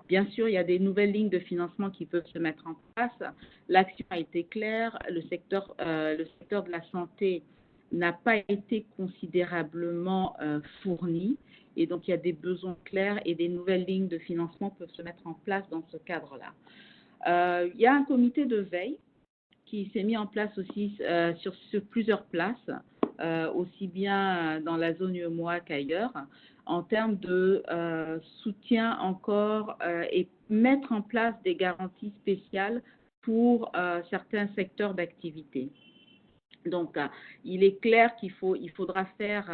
Bien sûr, il y a des nouvelles lignes de financement qui peuvent se mettre en place. L'action a été claire, le secteur de la santé n'a pas été considérablement fourni. Et donc, il y a des besoins clairs et des nouvelles lignes de financement peuvent se mettre en place dans ce cadre-là. Il y a un comité de veille qui s'est mis en place aussi sur plusieurs places, aussi bien dans la zone UEMOA qu'ailleurs, en termes de soutien encore et mettre en place des garanties spéciales pour certains secteurs d'activité. Donc, il est clair qu'il faudra faire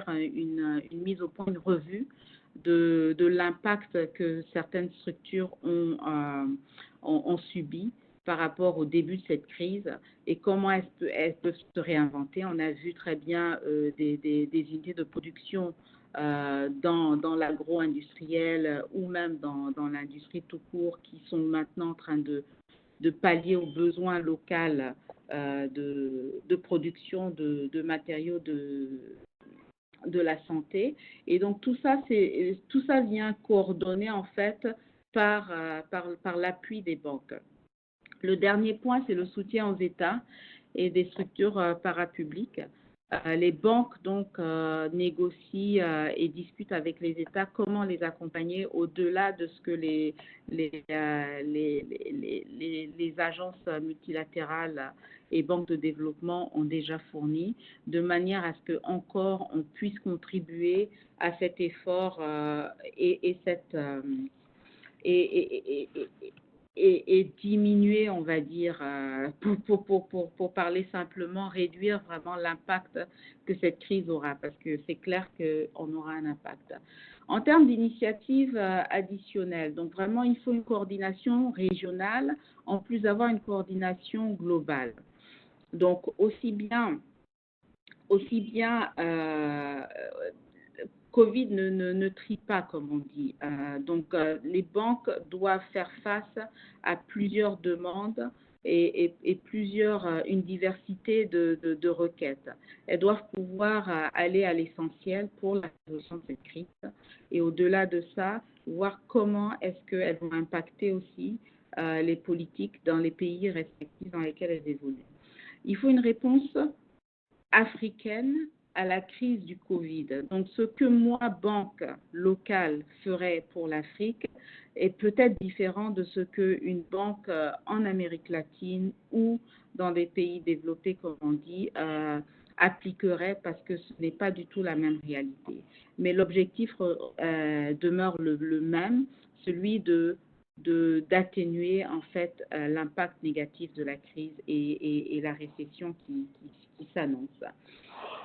une mise au point, une revue de l'impact que certaines structures ont subi par rapport au début de cette crise et comment elles peuvent se réinventer. On a vu très bien des unités de production dans l'agro-industriel ou même dans l'industrie tout court qui sont maintenant en train de pallier aux besoins locaux de production de matériaux de la santé. Et donc, tout ça vient coordonner, en fait, par l'appui des banques. Le dernier point, c'est le soutien aux États et des structures parapubliques. Les banques, donc, négocient et discutent avec les États comment les accompagner au-delà de ce que les agences multilatérales et banques de développement ont déjà fourni, de manière à ce qu'encore on puisse contribuer à cet effort et diminuer, on va dire, pour parler simplement, réduire vraiment l'impact que cette crise aura, parce que c'est clair qu'on aura un impact. En termes d'initiatives additionnelles, donc vraiment, il faut une coordination régionale, en plus d'avoir une coordination globale. Donc, aussi bien Covid ne trie pas, comme on dit. Donc, les banques doivent faire face à plusieurs demandes et une diversité de requêtes. Elles doivent pouvoir aller à l'essentiel pour la résolution de cette crise. Et au-delà de ça, voir comment est-ce qu'elles vont impacter aussi les politiques dans les pays respectifs dans lesquels elles évoluent. Il faut une réponse africaine à la crise du Covid. Donc, ce que moi, banque locale, ferais pour l'Afrique est peut-être différent de ce qu'une banque en Amérique latine ou dans des pays développés, comme on dit, appliquerait parce que ce n'est pas du tout la même réalité. Mais l'objectif demeure le même, celui d'atténuer en fait l'impact négatif de la crise et la récession qui s'annonce.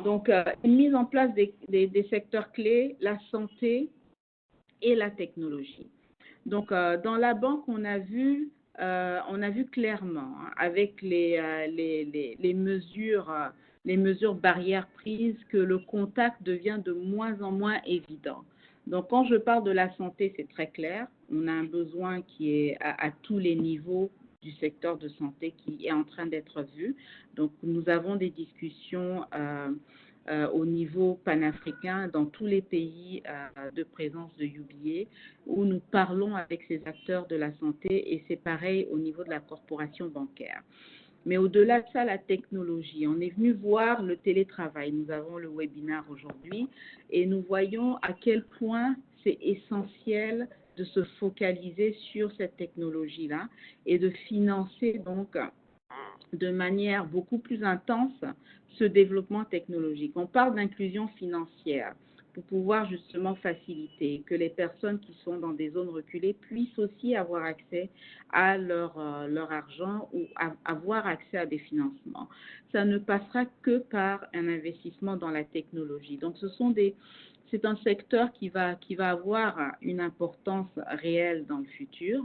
Donc, une mise en place des secteurs clés, la santé et la technologie. Donc, dans la banque, on a vu clairement, avec les mesures barrières prises, que le contact devient de moins en moins évident. Donc, quand je parle de la santé, c'est très clair. On a un besoin qui est à tous les niveaux du secteur de santé qui est en train d'être vu. Donc, nous avons des discussions au niveau panafricain dans tous les pays de présence de UBA, où nous parlons avec ces acteurs de la santé, et c'est pareil au niveau de la corporation bancaire. Mais au-delà de ça, la technologie. On est venu voir le télétravail. Nous avons le webinaire aujourd'hui et nous voyons à quel point c'est essentiel de se focaliser sur cette technologie-là et de financer donc de manière beaucoup plus intense ce développement technologique. On parle d'inclusion financière pour pouvoir justement faciliter que les personnes qui sont dans des zones reculées puissent aussi avoir accès à leur argent ou avoir accès à des financements. Ça ne passera que par un investissement dans la technologie. Donc, c'est un secteur qui va avoir une importance réelle dans le futur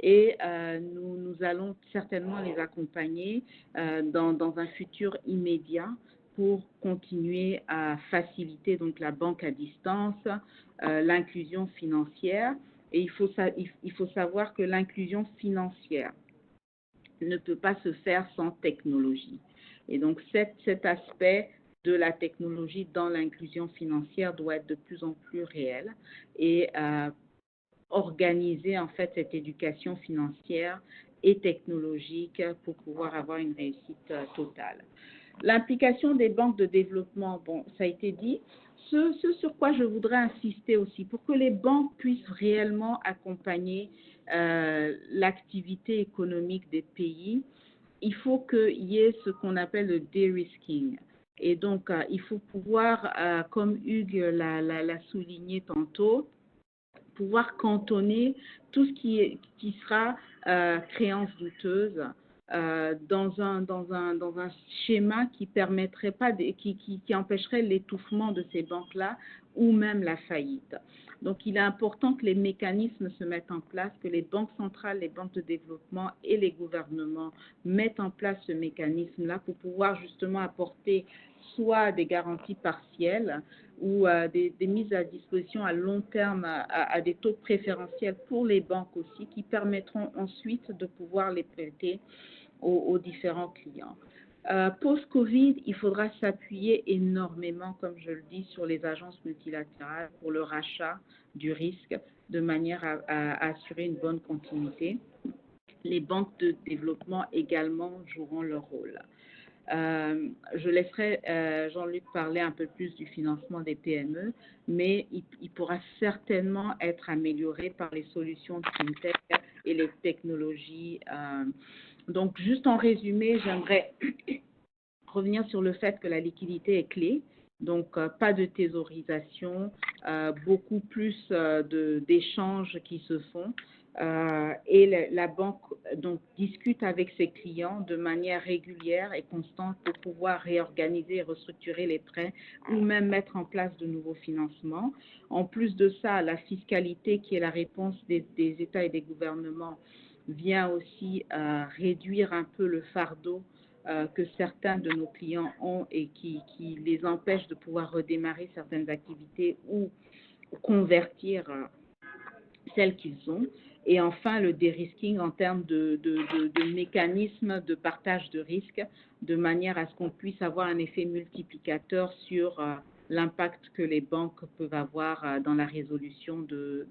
et nous allons certainement les accompagner dans un futur immédiat pour continuer à faciliter donc la banque à distance, l'inclusion financière. Et il faut savoir que l'inclusion financière ne peut pas se faire sans technologie. Et donc cet aspect de la technologie dans l'inclusion financière doit être de plus en plus réel et organiser en fait cette éducation financière et technologique pour pouvoir avoir une réussite totale. L'implication des banques de développement, bon, ça a été dit. Ce sur quoi je voudrais insister aussi, pour que les banques puissent réellement accompagner l'activité économique des pays, il faut qu'il y ait ce qu'on appelle le de-risking. Et donc, il faut pouvoir, comme Hugues l'a souligné tantôt, pouvoir cantonner tout ce qui sera créance douteuse dans un schéma qui permettrait pas qui empêcherait l'étouffement de ces banques-là ou même la faillite. Donc, il est important que les mécanismes se mettent en place, que les banques centrales, les banques de développement et les gouvernements mettent en place ce mécanisme-là pour pouvoir justement apporter soit des garanties partielles ou des mises à disposition à long terme à des taux préférentiels pour les banques aussi, qui permettront ensuite de pouvoir les prêter aux différents clients. Post-Covid, il faudra s'appuyer énormément, comme je le dis, sur les agences multilatérales pour le rachat du risque, de manière à assurer une bonne continuité. Les banques de développement également joueront leur rôle. Je laisserai Jean-Luc parler un peu plus du financement des PME, mais il pourra certainement être amélioré par les solutions de FinTech et les technologies. Donc, juste en résumé, j'aimerais revenir sur le fait que la liquidité est clé. Donc, pas de thésaurisation, beaucoup plus d'échanges qui se font. Et la banque donc discute avec ses clients de manière régulière et constante pour pouvoir réorganiser et restructurer les prêts ou même mettre en place de nouveaux financements. En plus de ça, la fiscalité qui est la réponse des États et des gouvernements vient aussi réduire un peu le fardeau que certains de nos clients ont et qui les empêche de pouvoir redémarrer certaines activités ou convertir celles qu'ils ont. Et enfin, le de-risking en termes de mécanismes de partage de risques, de manière à ce qu'on puisse avoir un effet multiplicateur sur l'impact que les banques peuvent avoir dans la résolution de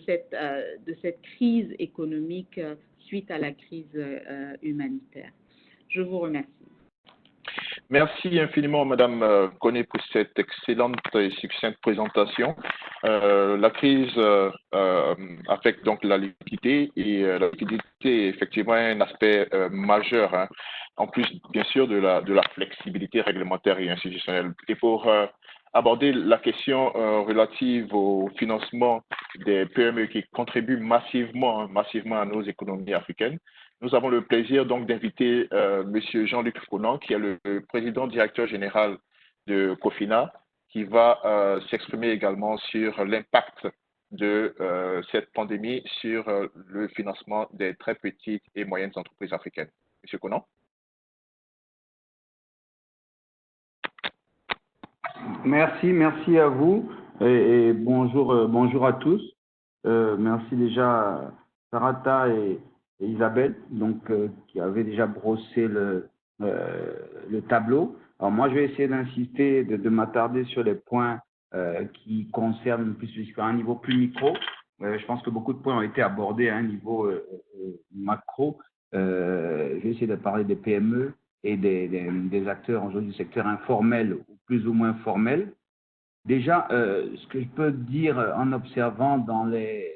cette crise économique suite à la crise humanitaire. Je vous remercie. Merci infiniment, Madame Koné, pour cette excellente et succincte présentation. La crise affecte donc la liquidité et la liquidité est effectivement un aspect majeur, hein, en plus, bien sûr, de la flexibilité réglementaire et institutionnelle. Et pour aborder la question relative au financement des PME qui contribuent massivement à nos économies africaines, nous avons le plaisir donc d'inviter M. Jean-Luc Conan, qui est le président directeur général de COFINA, qui va s'exprimer également sur l'impact de cette pandémie sur le financement des très petites et moyennes entreprises africaines. M. Conan. Merci à vous et bonjour à tous. Merci déjà à Sarata et Isabelle, donc qui avaient déjà brossé le tableau. Alors moi, je vais essayer d'insister, de m'attarder sur les points qui concernent plus à un niveau plus micro. Je pense que beaucoup de points ont été abordés à un niveau macro. Je vais essayer de parler des PME et des acteurs aujourd'hui du secteur informel ou plus ou moins formel. Déjà, ce que je peux dire en observant dans les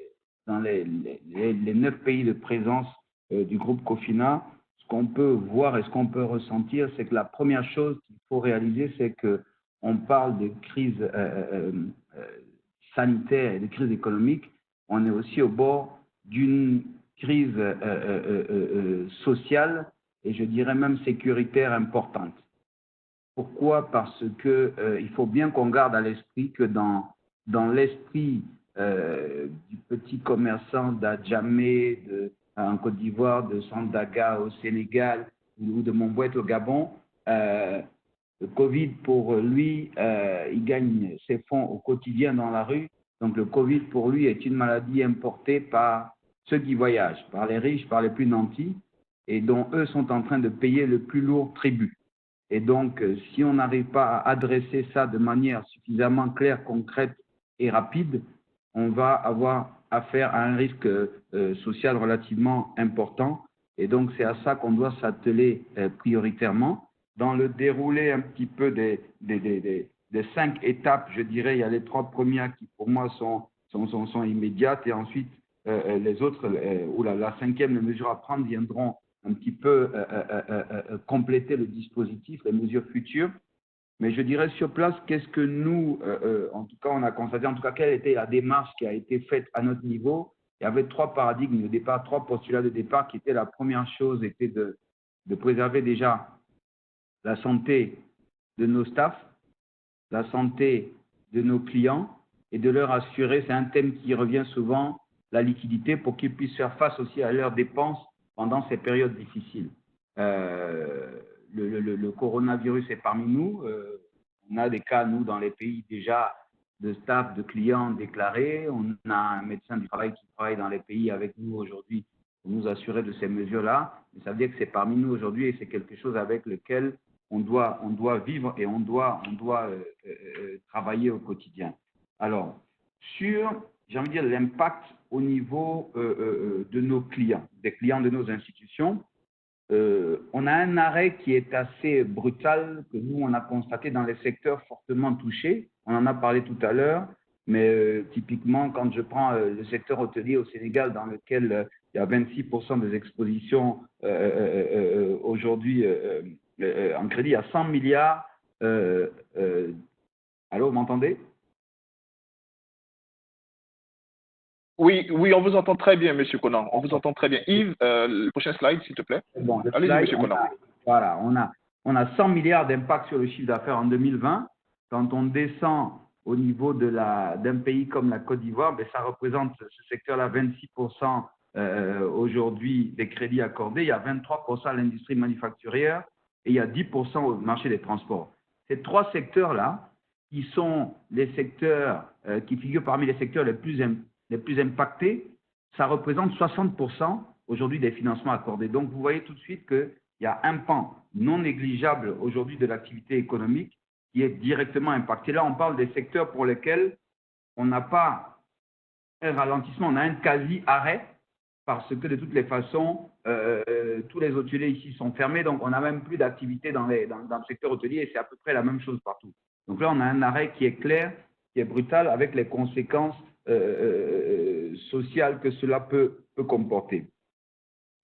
9 pays de présence du groupe COFINA, ce qu'on peut voir et ce qu'on peut ressentir, c'est que la première chose qu'il faut réaliser, c'est qu'on parle de crise sanitaire et de crise économique. On est aussi au bord d'une crise sociale et je dirais même sécuritaire importante. Pourquoi? Parce que il faut bien qu'on garde à l'esprit que dans l'esprit du petit commerçant d'Adjamé, en Côte d'Ivoire, de Sandaga au Sénégal ou de Montbouet au Gabon, le Covid pour lui, il gagne ses fonds au quotidien dans la rue. Donc le Covid pour lui est une maladie importée par ceux qui voyagent, par les riches, par les plus nantis, et dont eux sont en train de payer le plus lourd tribut. Et donc, si on n'arrive pas à adresser ça de manière suffisamment claire, concrète et rapide, on va avoir affaire à un risque social relativement important. Et donc, c'est à ça qu'on doit s'atteler prioritairement. Dans le déroulé un petit peu des 5 étapes, je dirais, il y a les 3 premières qui, pour moi, sont immédiates. Et ensuite, les autres, ou la 5e, les mesures à prendre viendront un petit peu compléter le dispositif, les mesures futures. Mais je dirais sur place, qu'est-ce que nous, en tout cas, on a constaté, en tout cas, quelle était la démarche qui a été faite à notre niveau. Il y avait 3 paradigmes au départ, 3 postulats de départ qui étaient la première chose, était de préserver déjà la santé de nos staffs, la santé de nos clients et de leur assurer, c'est un thème qui revient souvent, la liquidité pour qu'ils puissent faire face aussi à leurs dépenses pendant ces périodes difficiles. Le coronavirus est parmi nous. On a des cas, nous, dans les pays déjà de staff, de clients déclarés. On a un médecin du travail qui travaille dans les pays avec nous aujourd'hui pour nous assurer de ces mesures-là. Mais ça veut dire que c'est parmi nous aujourd'hui et c'est quelque chose avec lequel on doit vivre et on doit travailler au quotidien. Alors, sur, j'ai envie de dire, l'impact au niveau de nos clients, des clients de nos institutions, on a un arrêt qui est assez brutal que nous, on a constaté dans les secteurs fortement touchés. On en a parlé tout à l'heure, mais typiquement, quand je prends le secteur hôtelier au Sénégal, dans lequel il y a 26% des expositions aujourd'hui en crédit, à 100 milliards. Allô, vous m'entendez? Oui, on vous entend très bien, M. Conan. On vous entend très bien. Yves, le prochain slide, s'il te plaît. Bon, allez-y, M. Conan. Voilà, on a 100 milliards d'impact sur le chiffre d'affaires en 2020. Quand on descend au niveau d'un pays comme la Côte d'Ivoire, ben, ça représente ce secteur-là 26% aujourd'hui des crédits accordés. Il y a 23% à l'industrie manufacturière et il y a 10% au marché des transports. Ces 3 secteurs-là, qui sont les secteurs qui figurent parmi les secteurs les plus impactés, ça représente 60% aujourd'hui des financements accordés. Donc, vous voyez tout de suite qu'il y a un pan non négligeable aujourd'hui de l'activité économique qui est directement impacté. Là, on parle des secteurs pour lesquels on n'a pas un ralentissement, on a un quasi-arrêt parce que de toutes les façons, tous les hôteliers ici sont fermés, donc on n'a même plus d'activité dans le secteur hôtelier et c'est à peu près la même chose partout. Donc là, on a un arrêt qui est clair, qui est brutal avec les conséquences sociales que cela peut comporter.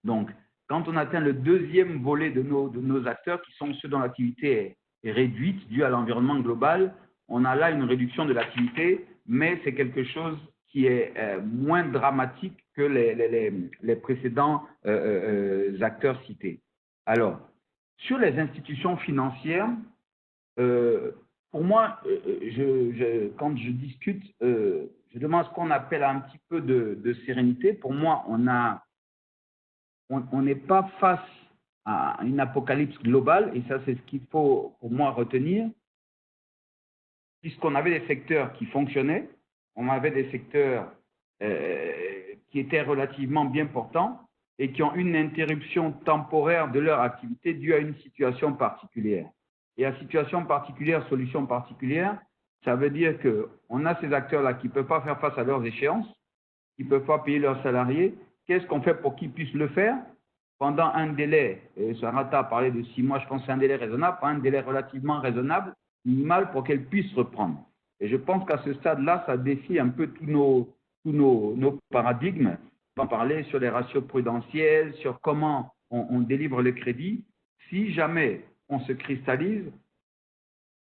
Donc, quand on atteint le 2e volet de nos acteurs, qui sont ceux dont l'activité est réduite due à l'environnement global, on a là une réduction de l'activité, mais c'est quelque chose qui est moins dramatique que les précédents acteurs cités. Alors, sur les institutions financières, pour moi, quand je discute, je demande ce qu'on appelle un petit peu de sérénité. Pour moi, on n'est pas face à une apocalypse globale, et ça, c'est ce qu'il faut, pour moi, retenir, puisqu'on avait des secteurs qui fonctionnaient, on avait des secteurs qui étaient relativement bien portants et qui ont une interruption temporaire de leur activité due à une situation particulière. Et à situation particulière, solution particulière, ça veut dire qu'on a ces acteurs-là qui ne peuvent pas faire face à leurs échéances, qui ne peuvent pas payer leurs salariés. Qu'est-ce qu'on fait pour qu'ils puissent le faire pendant un délai, et Sarata a parlé de 6 mois, je pense que c'est un délai raisonnable, un délai relativement raisonnable, minimal, pour qu'elles puissent reprendre. Et je pense qu'à ce stade-là, ça défie un peu tous nos paradigmes. On va parler sur les ratios prudentiels, sur comment on délivre le crédit. Si jamais on se cristallise,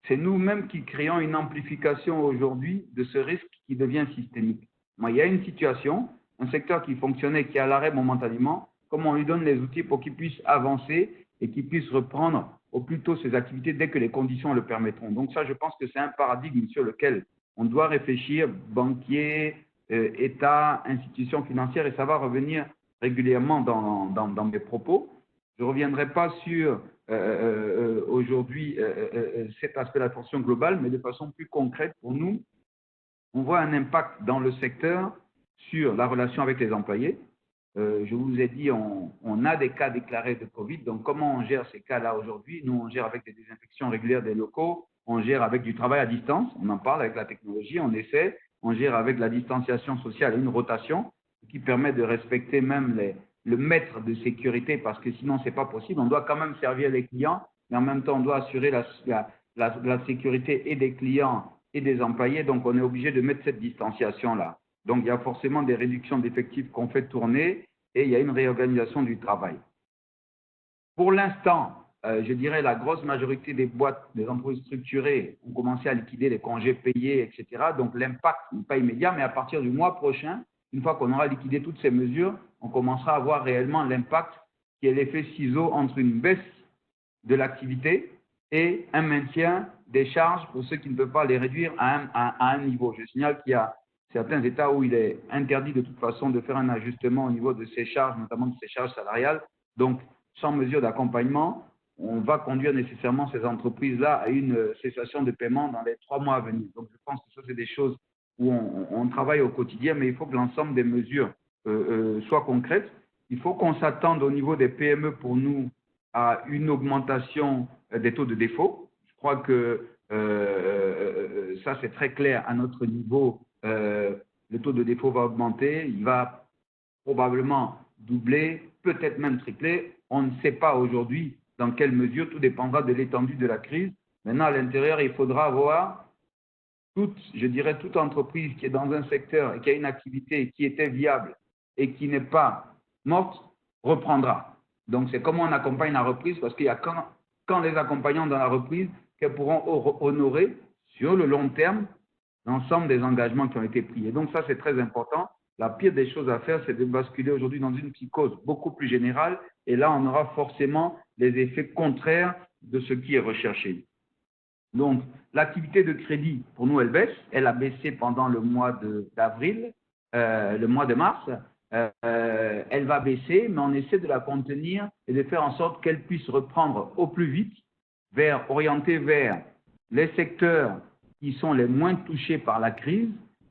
c'est nous-mêmes qui créons une amplification aujourd'hui de ce risque qui devient systémique. Moi, il y a une situation, un secteur qui fonctionnait, qui est à l'arrêt momentanément, comment on lui donne les outils pour qu'il puisse avancer et qu'il puisse reprendre au plus tôt ses activités dès que les conditions le permettront. Donc ça, je pense que c'est un paradigme sur lequel on doit réfléchir, banquiers, États, institutions financières, et ça va revenir régulièrement dans mes propos. Je ne reviendrai pas sur aujourd'hui cet aspect de la tension globale, mais de façon plus concrète pour nous, on voit un impact dans le secteur sur la relation avec les employés. Je vous ai dit, on a des cas déclarés de Covid, donc comment on gère ces cas-là aujourd'hui? Nous, on gère avec des désinfections régulières des locaux, on gère avec du travail à distance, on en parle avec la technologie, on essaie, on gère avec la distanciation sociale et une rotation qui permet de respecter même le mètre de sécurité, parce que sinon, ce n'est pas possible. On doit quand même servir les clients, mais en même temps, on doit assurer la sécurité et des clients et des employés, donc on est obligé de mettre cette distanciation-là. Donc, il y a forcément des réductions d'effectifs qu'on fait tourner et il y a une réorganisation du travail. Pour l'instant, je dirais la grosse majorité des boîtes, des entreprises structurées ont commencé à liquider les congés payés, etc. Donc, l'impact n'est pas immédiat, mais à partir du mois prochain, une fois qu'on aura liquidé toutes ces mesures, on commencera à voir réellement l'impact qui est l'effet ciseau entre une baisse de l'activité et un maintien des charges pour ceux qui ne peuvent pas les réduire à un niveau. Je signale qu'il y a certains États où il est interdit de toute façon de faire un ajustement au niveau de ces charges, notamment de ces charges salariales. Donc, sans mesure d'accompagnement, on va conduire nécessairement ces entreprises-là à une cessation de paiement dans les 3 mois à venir. Donc, je pense que ça, c'est des choses où on travaille au quotidien, mais il faut que l'ensemble des mesures soient concrètes. Il faut qu'on s'attende au niveau des PME pour nous à une augmentation des taux de défaut. Je crois que ça, c'est très clair à notre niveau. Le taux de défaut va augmenter, il va probablement doubler, peut-être même tripler. On ne sait pas aujourd'hui dans quelle mesure, tout dépendra de l'étendue de la crise. Maintenant, à l'intérieur, il faudra avoir toute entreprise qui est dans un secteur et qui a une activité qui était viable et qui n'est pas morte, reprendra. Donc, c'est comment on accompagne la reprise, parce qu'il y a quand les accompagnants dans la reprise qu'elles pourront honorer sur le long terme l'ensemble des engagements qui ont été pris. Et donc, ça, c'est très important. La pire des choses à faire, c'est de basculer aujourd'hui dans une psychose beaucoup plus générale. Et là, on aura forcément les effets contraires de ce qui est recherché. Donc, l'activité de crédit, pour nous, elle baisse. Elle a baissé pendant le mois d'avril, le mois de mars. Elle va baisser, mais on essaie de la contenir et de faire en sorte qu'elle puisse reprendre au plus vite, orientée vers les secteurs qui sont les moins touchés par la crise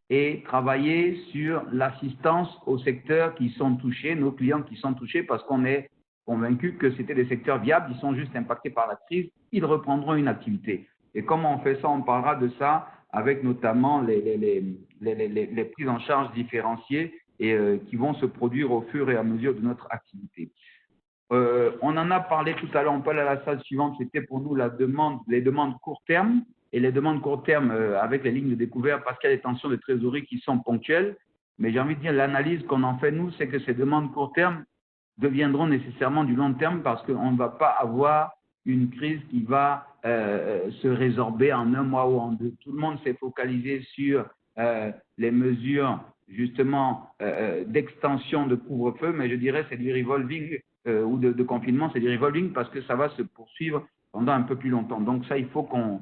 et travailler sur l'assistance aux secteurs qui sont touchés, nos clients qui sont touchés, parce qu'on est convaincu que c'était des secteurs viables, ils sont juste impactés par la crise, ils reprendront une activité. Et comment on fait ça? On parlera de ça avec notamment les prises en charge différenciées et qui vont se produire au fur et à mesure de notre activité. On en a parlé tout à l'heure, on peut aller à la salle suivante, c'était pour nous les demandes court terme. Et les demandes court terme avec les lignes de découvert, parce qu'il y a des tensions de trésorerie qui sont ponctuelles. Mais j'ai envie de dire, l'analyse qu'on en fait, nous, c'est que ces demandes court terme deviendront nécessairement du long terme, parce qu'on ne va pas avoir une crise qui va se résorber en 1 mois ou en 2. Tout le monde s'est focalisé sur les mesures, justement, d'extension de couvre-feu, mais je dirais c'est du revolving ou de confinement, c'est du revolving parce que ça va se poursuivre pendant un peu plus longtemps. Donc ça, il faut qu'on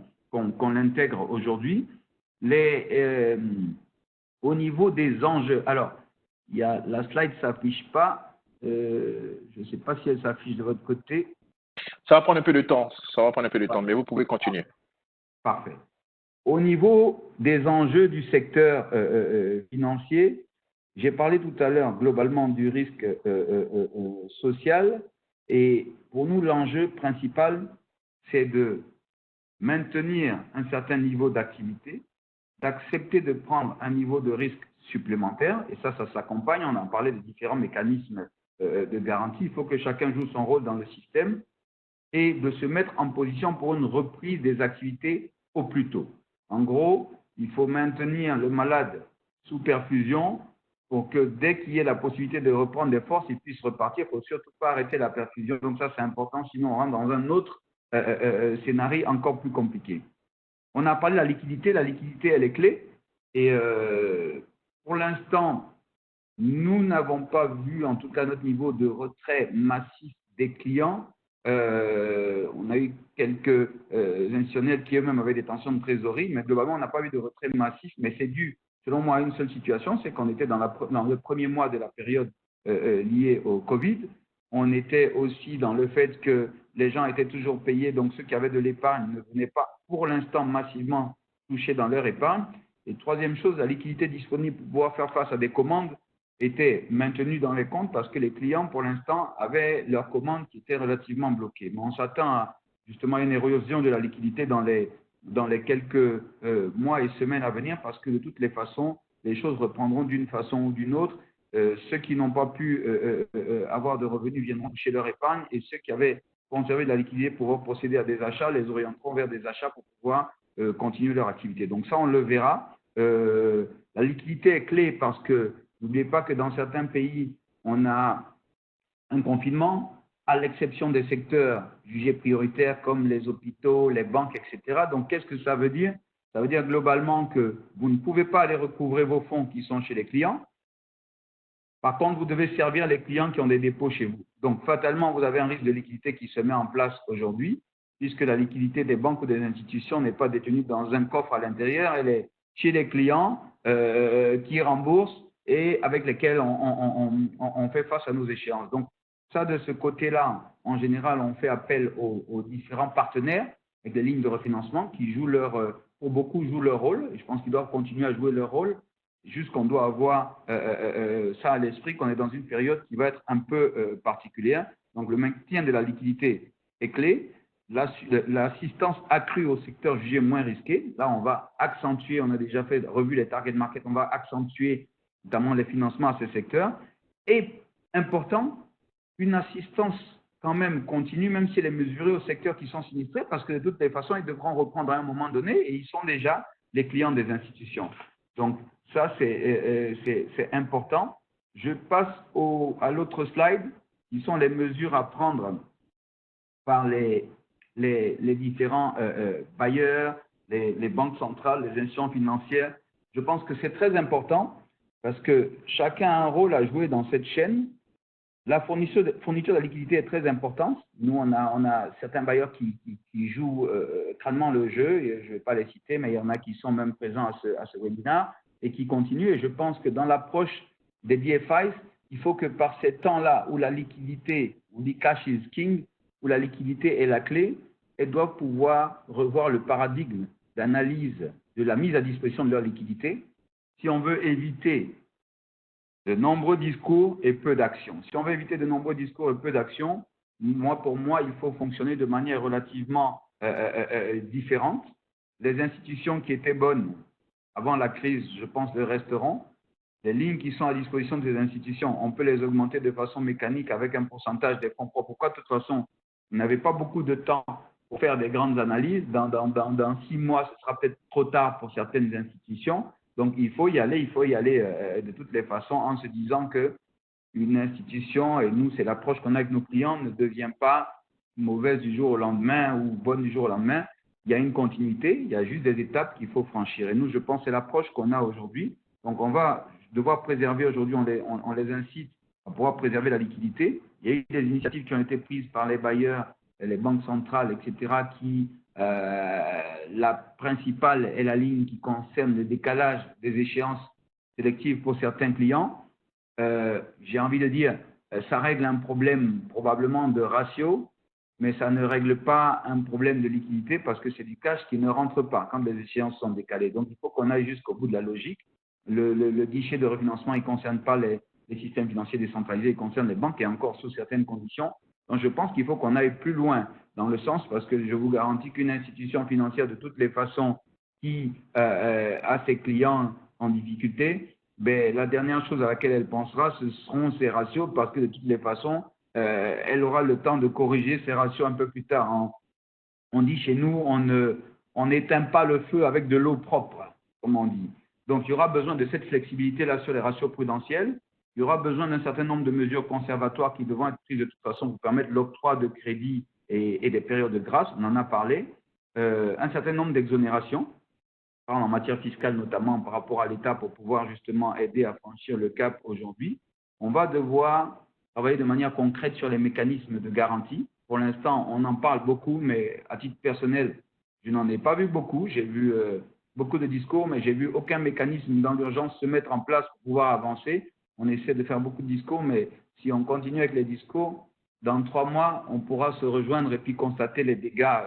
l'intègre aujourd'hui. Au niveau des enjeux, alors, la slide ne s'affiche pas, je ne sais pas si elle s'affiche de votre côté. Ça va prendre un peu de temps, mais vous pouvez continuer. Parfait. Au niveau des enjeux du secteur financier, j'ai parlé tout à l'heure globalement du risque social, et pour nous, l'enjeu principal, c'est de maintenir un certain niveau d'activité, d'accepter de prendre un niveau de risque supplémentaire, et ça s'accompagne, on en parlait des différents mécanismes de garantie, il faut que chacun joue son rôle dans le système et de se mettre en position pour une reprise des activités au plus tôt. En gros, il faut maintenir le malade sous perfusion pour que dès qu'il y ait la possibilité de reprendre des forces, il puisse repartir. Il ne faut surtout pas arrêter la perfusion. Donc ça, c'est important, sinon on rentre dans un autre scénario encore plus compliqué. On a parlé de la liquidité. La liquidité, elle est clé. Et pour l'instant, nous n'avons pas vu, en tout cas à notre niveau, de retrait massif des clients. On a eu quelques institutionnels qui eux-mêmes avaient des tensions de trésorerie, mais globalement, on n'a pas vu de retrait massif. Mais c'est dû, selon moi, à une seule situation, c'est qu'on était dans le premier mois de la période liée au Covid. On était aussi dans le fait que les gens étaient toujours payés, donc ceux qui avaient de l'épargne ne venaient pas pour l'instant massivement toucher dans leur épargne. Et troisième chose, la liquidité disponible pour pouvoir faire face à des commandes était maintenue dans les comptes parce que les clients, pour l'instant, avaient leurs commandes qui étaient relativement bloquées. Mais on s'attend à justement une érosion de la liquidité dans les quelques mois et semaines à venir parce que de toutes les façons, les choses reprendront d'une façon ou d'une autre. Ceux qui n'ont pas pu avoir de revenus viendront toucher leur épargne et ceux qui avaient conservé de la liquidité pour procéder à des achats les orienteront vers des achats pour pouvoir continuer leur activité. Donc ça, on le verra. La liquidité est clé parce que n'oubliez pas que dans certains pays, on a un confinement, à l'exception des secteurs jugés prioritaires comme les hôpitaux, les banques, etc. Donc, qu'est-ce que ça veut dire? Ça veut dire globalement que vous ne pouvez pas aller recouvrer vos fonds qui sont chez les clients. Par contre, vous devez servir les clients qui ont des dépôts chez vous. Donc, fatalement, vous avez un risque de liquidité qui se met en place aujourd'hui, puisque la liquidité des banques ou des institutions n'est pas détenue dans un coffre à l'intérieur, elle est chez les clients qui remboursent et avec lesquels on fait face à nos échéances. Donc, ça, de ce côté-là, en général, on fait appel aux différents partenaires avec des lignes de refinancement qui jouent pour beaucoup, jouent leur rôle. Et je pense qu'ils doivent continuer à jouer leur rôle. Juste qu'on doit avoir ça à l'esprit, qu'on est dans une période qui va être un peu particulière. Donc, le maintien de la liquidité est clé. L'assistance accrue au secteur jugé moins risqué. Là, on va accentuer, on a déjà revu les target market, on va accentuer notamment les financements à ce secteur. Et important, une assistance quand même continue, même si elle est mesurée aux secteurs qui sont sinistrés, parce que de toutes les façons, ils devront reprendre à un moment donné et ils sont déjà les clients des institutions. Donc, ça, c'est important. Je passe à l'autre slide, qui sont les mesures à prendre par les différents bailleurs, les banques centrales, les institutions financières. Je pense que c'est très important parce que chacun a un rôle à jouer dans cette chaîne. La fourniture de la liquidité est très importante. Nous, on a certains bailleurs qui jouent crânement le jeu, et je ne vais pas les citer, mais il y en a qui sont même présents à ce webinaire et qui continuent. Et je pense que dans l'approche des DFIs, il faut que par ces temps-là où la liquidité, où the cash is king, où la liquidité est la clé, elles doivent pouvoir revoir le paradigme d'analyse de la mise à disposition de leur liquidité si on veut éviter de nombreux discours et peu d'actions. Si on veut éviter de nombreux discours et peu d'actions, pour moi, il faut fonctionner de manière relativement différente. Les institutions qui étaient bonnes avant la crise, je pense, le resteront. Les lignes qui sont à disposition des institutions, on peut les augmenter de façon mécanique avec un pourcentage des fonds propres. Pourquoi? De toute façon, vous n'avez pas beaucoup de temps pour faire des grandes analyses. Dans 6 mois, ce sera peut-être trop tard pour certaines institutions. Donc, il faut y aller de toutes les façons en se disant qu'une institution, et nous, c'est l'approche qu'on a avec nos clients, ne devient pas mauvaise du jour au lendemain ou bonne du jour au lendemain. Il y a une continuité, il y a juste des étapes qu'il faut franchir. Et nous, je pense que c'est l'approche qu'on a aujourd'hui. Donc, on va devoir préserver aujourd'hui, on les incite à pouvoir préserver la liquidité. Il y a eu des initiatives qui ont été prises par les bailleurs, les banques centrales, etc., qui, la principale est la ligne qui concerne le décalage des échéances sélectives pour certains clients. J'ai envie de dire, ça règle un problème probablement de ratio, mais ça ne règle pas un problème de liquidité parce que c'est du cash qui ne rentre pas quand les échéances sont décalées. Donc, il faut qu'on aille jusqu'au bout de la logique. Le guichet de refinancement, il ne concerne pas les systèmes financiers décentralisés, il concerne les banques et encore sous certaines conditions. Donc, je pense qu'il faut qu'on aille plus loin dans le sens, parce que je vous garantis qu'une institution financière, de toutes les façons, qui a ses clients en difficulté, ben, la dernière chose à laquelle elle pensera, ce seront ses ratios, parce que de toutes les façons, elle aura le temps de corriger ses ratios un peu plus tard. On dit chez nous, on n'éteint pas le feu avec de l'eau propre, comme on dit. Donc, il y aura besoin de cette flexibilité-là sur les ratios prudentiels. Il y aura besoin d'un certain nombre de mesures conservatoires qui devront être prises de toute façon pour permettre l'octroi de crédit et des périodes de grâce. On en a parlé. Un certain nombre d'exonérations, en matière fiscale notamment par rapport à l'État pour pouvoir justement aider à franchir le cap aujourd'hui. On va devoir travailler de manière concrète sur les mécanismes de garantie. Pour l'instant, on en parle beaucoup, mais à titre personnel, je n'en ai pas vu beaucoup. J'ai vu beaucoup de discours, mais j'ai vu aucun mécanisme dans l'urgence se mettre en place pour pouvoir avancer. On essaie de faire beaucoup de discours, mais si on continue avec les discours, dans 3 mois, on pourra se rejoindre et puis constater les dégâts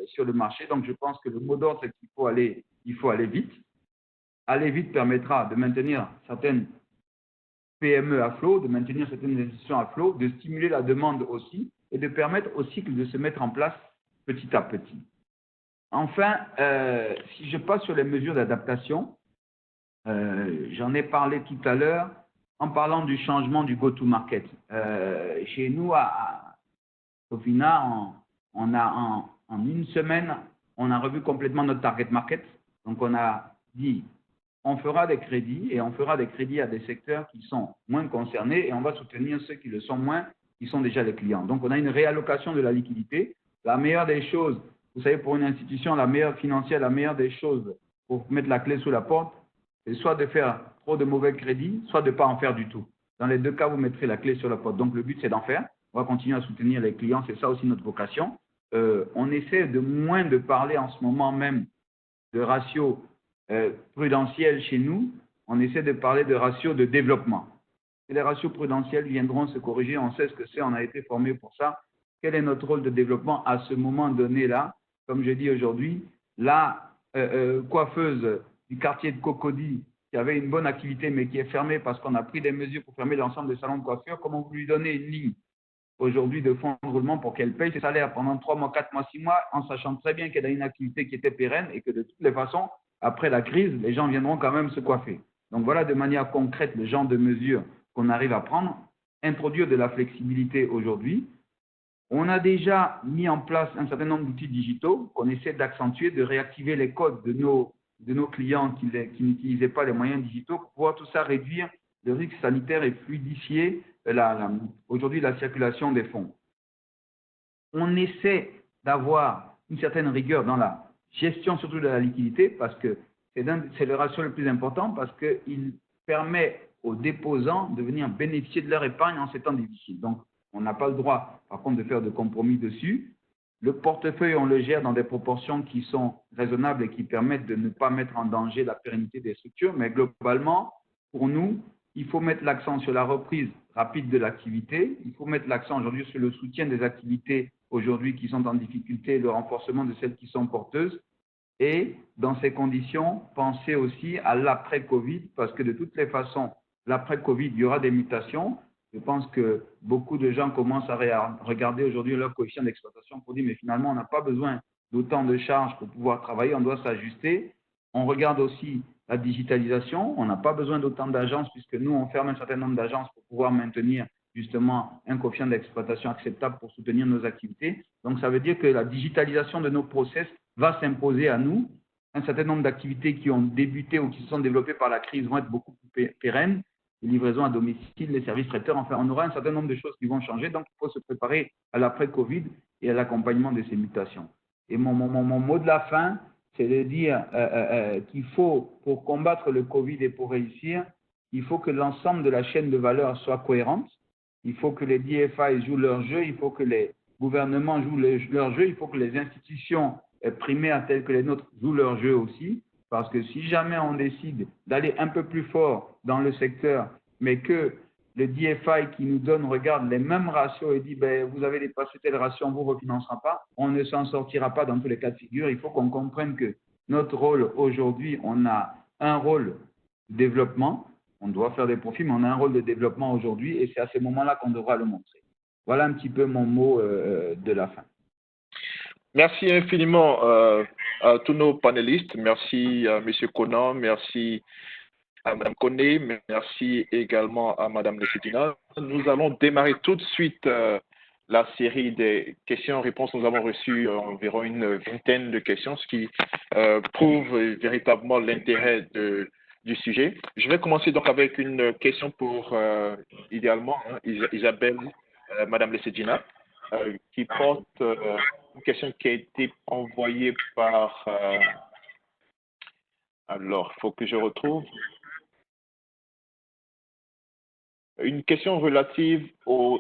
sur le marché. Donc, je pense que le mot d'ordre, c'est qu'il faut aller vite. Aller vite permettra de maintenir certaines PME à flot, de maintenir certaines institutions à flot, de stimuler la demande aussi et de permettre au cycle de se mettre en place petit à petit. Enfin, si je passe sur les mesures d'adaptation, j'en ai parlé tout à l'heure en parlant du changement du go-to-market. Chez nous, au final, on a en une semaine, on a revu complètement notre target market. Donc, on a dit, on fera des crédits et on fera des crédits à des secteurs qui sont moins concernés et on va soutenir ceux qui le sont moins, qui sont déjà les clients. Donc, on a une réallocation de la liquidité. La meilleure des choses, vous savez, pour une institution, la meilleure financière, la meilleure des choses pour mettre la clé sous la porte, c'est soit de faire trop de mauvais crédits, soit de ne pas en faire du tout. Dans les deux cas, vous mettrez la clé sur la porte. Donc, le but, c'est d'en faire. On va continuer à soutenir les clients. C'est ça aussi notre vocation. On essaie de moins de parler en ce moment même de ratio prudentiel chez nous. On essaie de parler de ratio de développement. Et les ratios prudentiels viendront se corriger. On sait ce que c'est. On a été formé pour ça. Quel est notre rôle de développement à ce moment donné-là? Comme je dis aujourd'hui, la coiffeuse du quartier de Cocody, qui avait une bonne activité, mais qui est fermée parce qu'on a pris des mesures pour fermer l'ensemble des salons de coiffure, comment vous lui donnez une ligne aujourd'hui de fonds de roulement pour qu'elle paye ses salaires pendant 3 mois, 4 mois, 6 mois, en sachant très bien qu'elle a une activité qui était pérenne et que de toutes les façons, après la crise, les gens viendront quand même se coiffer. Donc voilà de manière concrète le genre de mesures qu'on arrive à prendre, introduire de la flexibilité aujourd'hui. On a déjà mis en place un certain nombre d'outils digitaux qu'on essaie d'accentuer, de réactiver les codes de nos clients qui n'utilisaient pas les moyens digitaux pour pouvoir tout ça réduire le risque sanitaire et fluidifier aujourd'hui la circulation des fonds. On essaie d'avoir une certaine rigueur dans la gestion surtout de la liquidité parce que c'est le ratio le plus important parce qu'il permet aux déposants de venir bénéficier de leur épargne en ces temps difficiles. Donc, on n'a pas le droit, par contre, de faire de compromis dessus. Le portefeuille, on le gère dans des proportions qui sont raisonnables et qui permettent de ne pas mettre en danger la pérennité des structures. Mais globalement, pour nous, il faut mettre l'accent sur la reprise rapide de l'activité. Il faut mettre l'accent aujourd'hui sur le soutien des activités aujourd'hui qui sont en difficulté, le renforcement de celles qui sont porteuses. Et dans ces conditions, penser aussi à l'après-Covid, parce que de toutes les façons, l'après-Covid, il y aura des mutations. Je pense que beaucoup de gens commencent à regarder aujourd'hui leur coefficient d'exploitation pour dire mais finalement, on n'a pas besoin d'autant de charges pour pouvoir travailler, on doit s'ajuster. On regarde aussi la digitalisation, on n'a pas besoin d'autant d'agences puisque nous, on ferme un certain nombre d'agences pour pouvoir maintenir justement un coefficient d'exploitation acceptable pour soutenir nos activités. Donc, ça veut dire que la digitalisation de nos process va s'imposer à nous. Un certain nombre d'activités qui ont débuté ou qui se sont développées par la crise vont être beaucoup plus pérennes. Les livraisons à domicile, les services traiteurs, enfin, on aura un certain nombre de choses qui vont changer. Donc, il faut se préparer à l'après-Covid et à l'accompagnement de ces mutations. Et mon mot de la fin, c'est de dire qu'il faut, pour combattre le Covid et pour réussir, il faut que l'ensemble de la chaîne de valeur soit cohérente. Il faut que les DFI jouent leur jeu, il faut que les gouvernements jouent leur jeu, il faut que les institutions primaires telles que les nôtres jouent leur jeu aussi. Parce que si jamais on décide d'aller un peu plus fort dans le secteur, mais que le DFI qui nous donne regarde les mêmes ratios et dit ben, vous avez dépassé telle ratio, on ne vous refinancera pas, on ne s'en sortira pas dans tous les cas de figure. Il faut qu'on comprenne que notre rôle aujourd'hui, on a un rôle de développement, on doit faire des profits, mais on a un rôle de développement aujourd'hui et c'est à ce moment-là qu'on devra le montrer. Voilà un petit peu mon mot de la fin. Merci infiniment à tous nos panélistes. Merci à M. Conan, merci à Mme Koné, merci également à Mme Lessedina. Nous allons démarrer tout de suite la série des questions-réponses. Nous avons reçu environ une vingtaine de questions, ce qui prouve véritablement l'intérêt du sujet. Je vais commencer donc avec une question pour, idéalement, Isabelle, Mme Lessedina, qui porte une question qui a été envoyée par... alors, il faut que je retrouve. Une question relative au...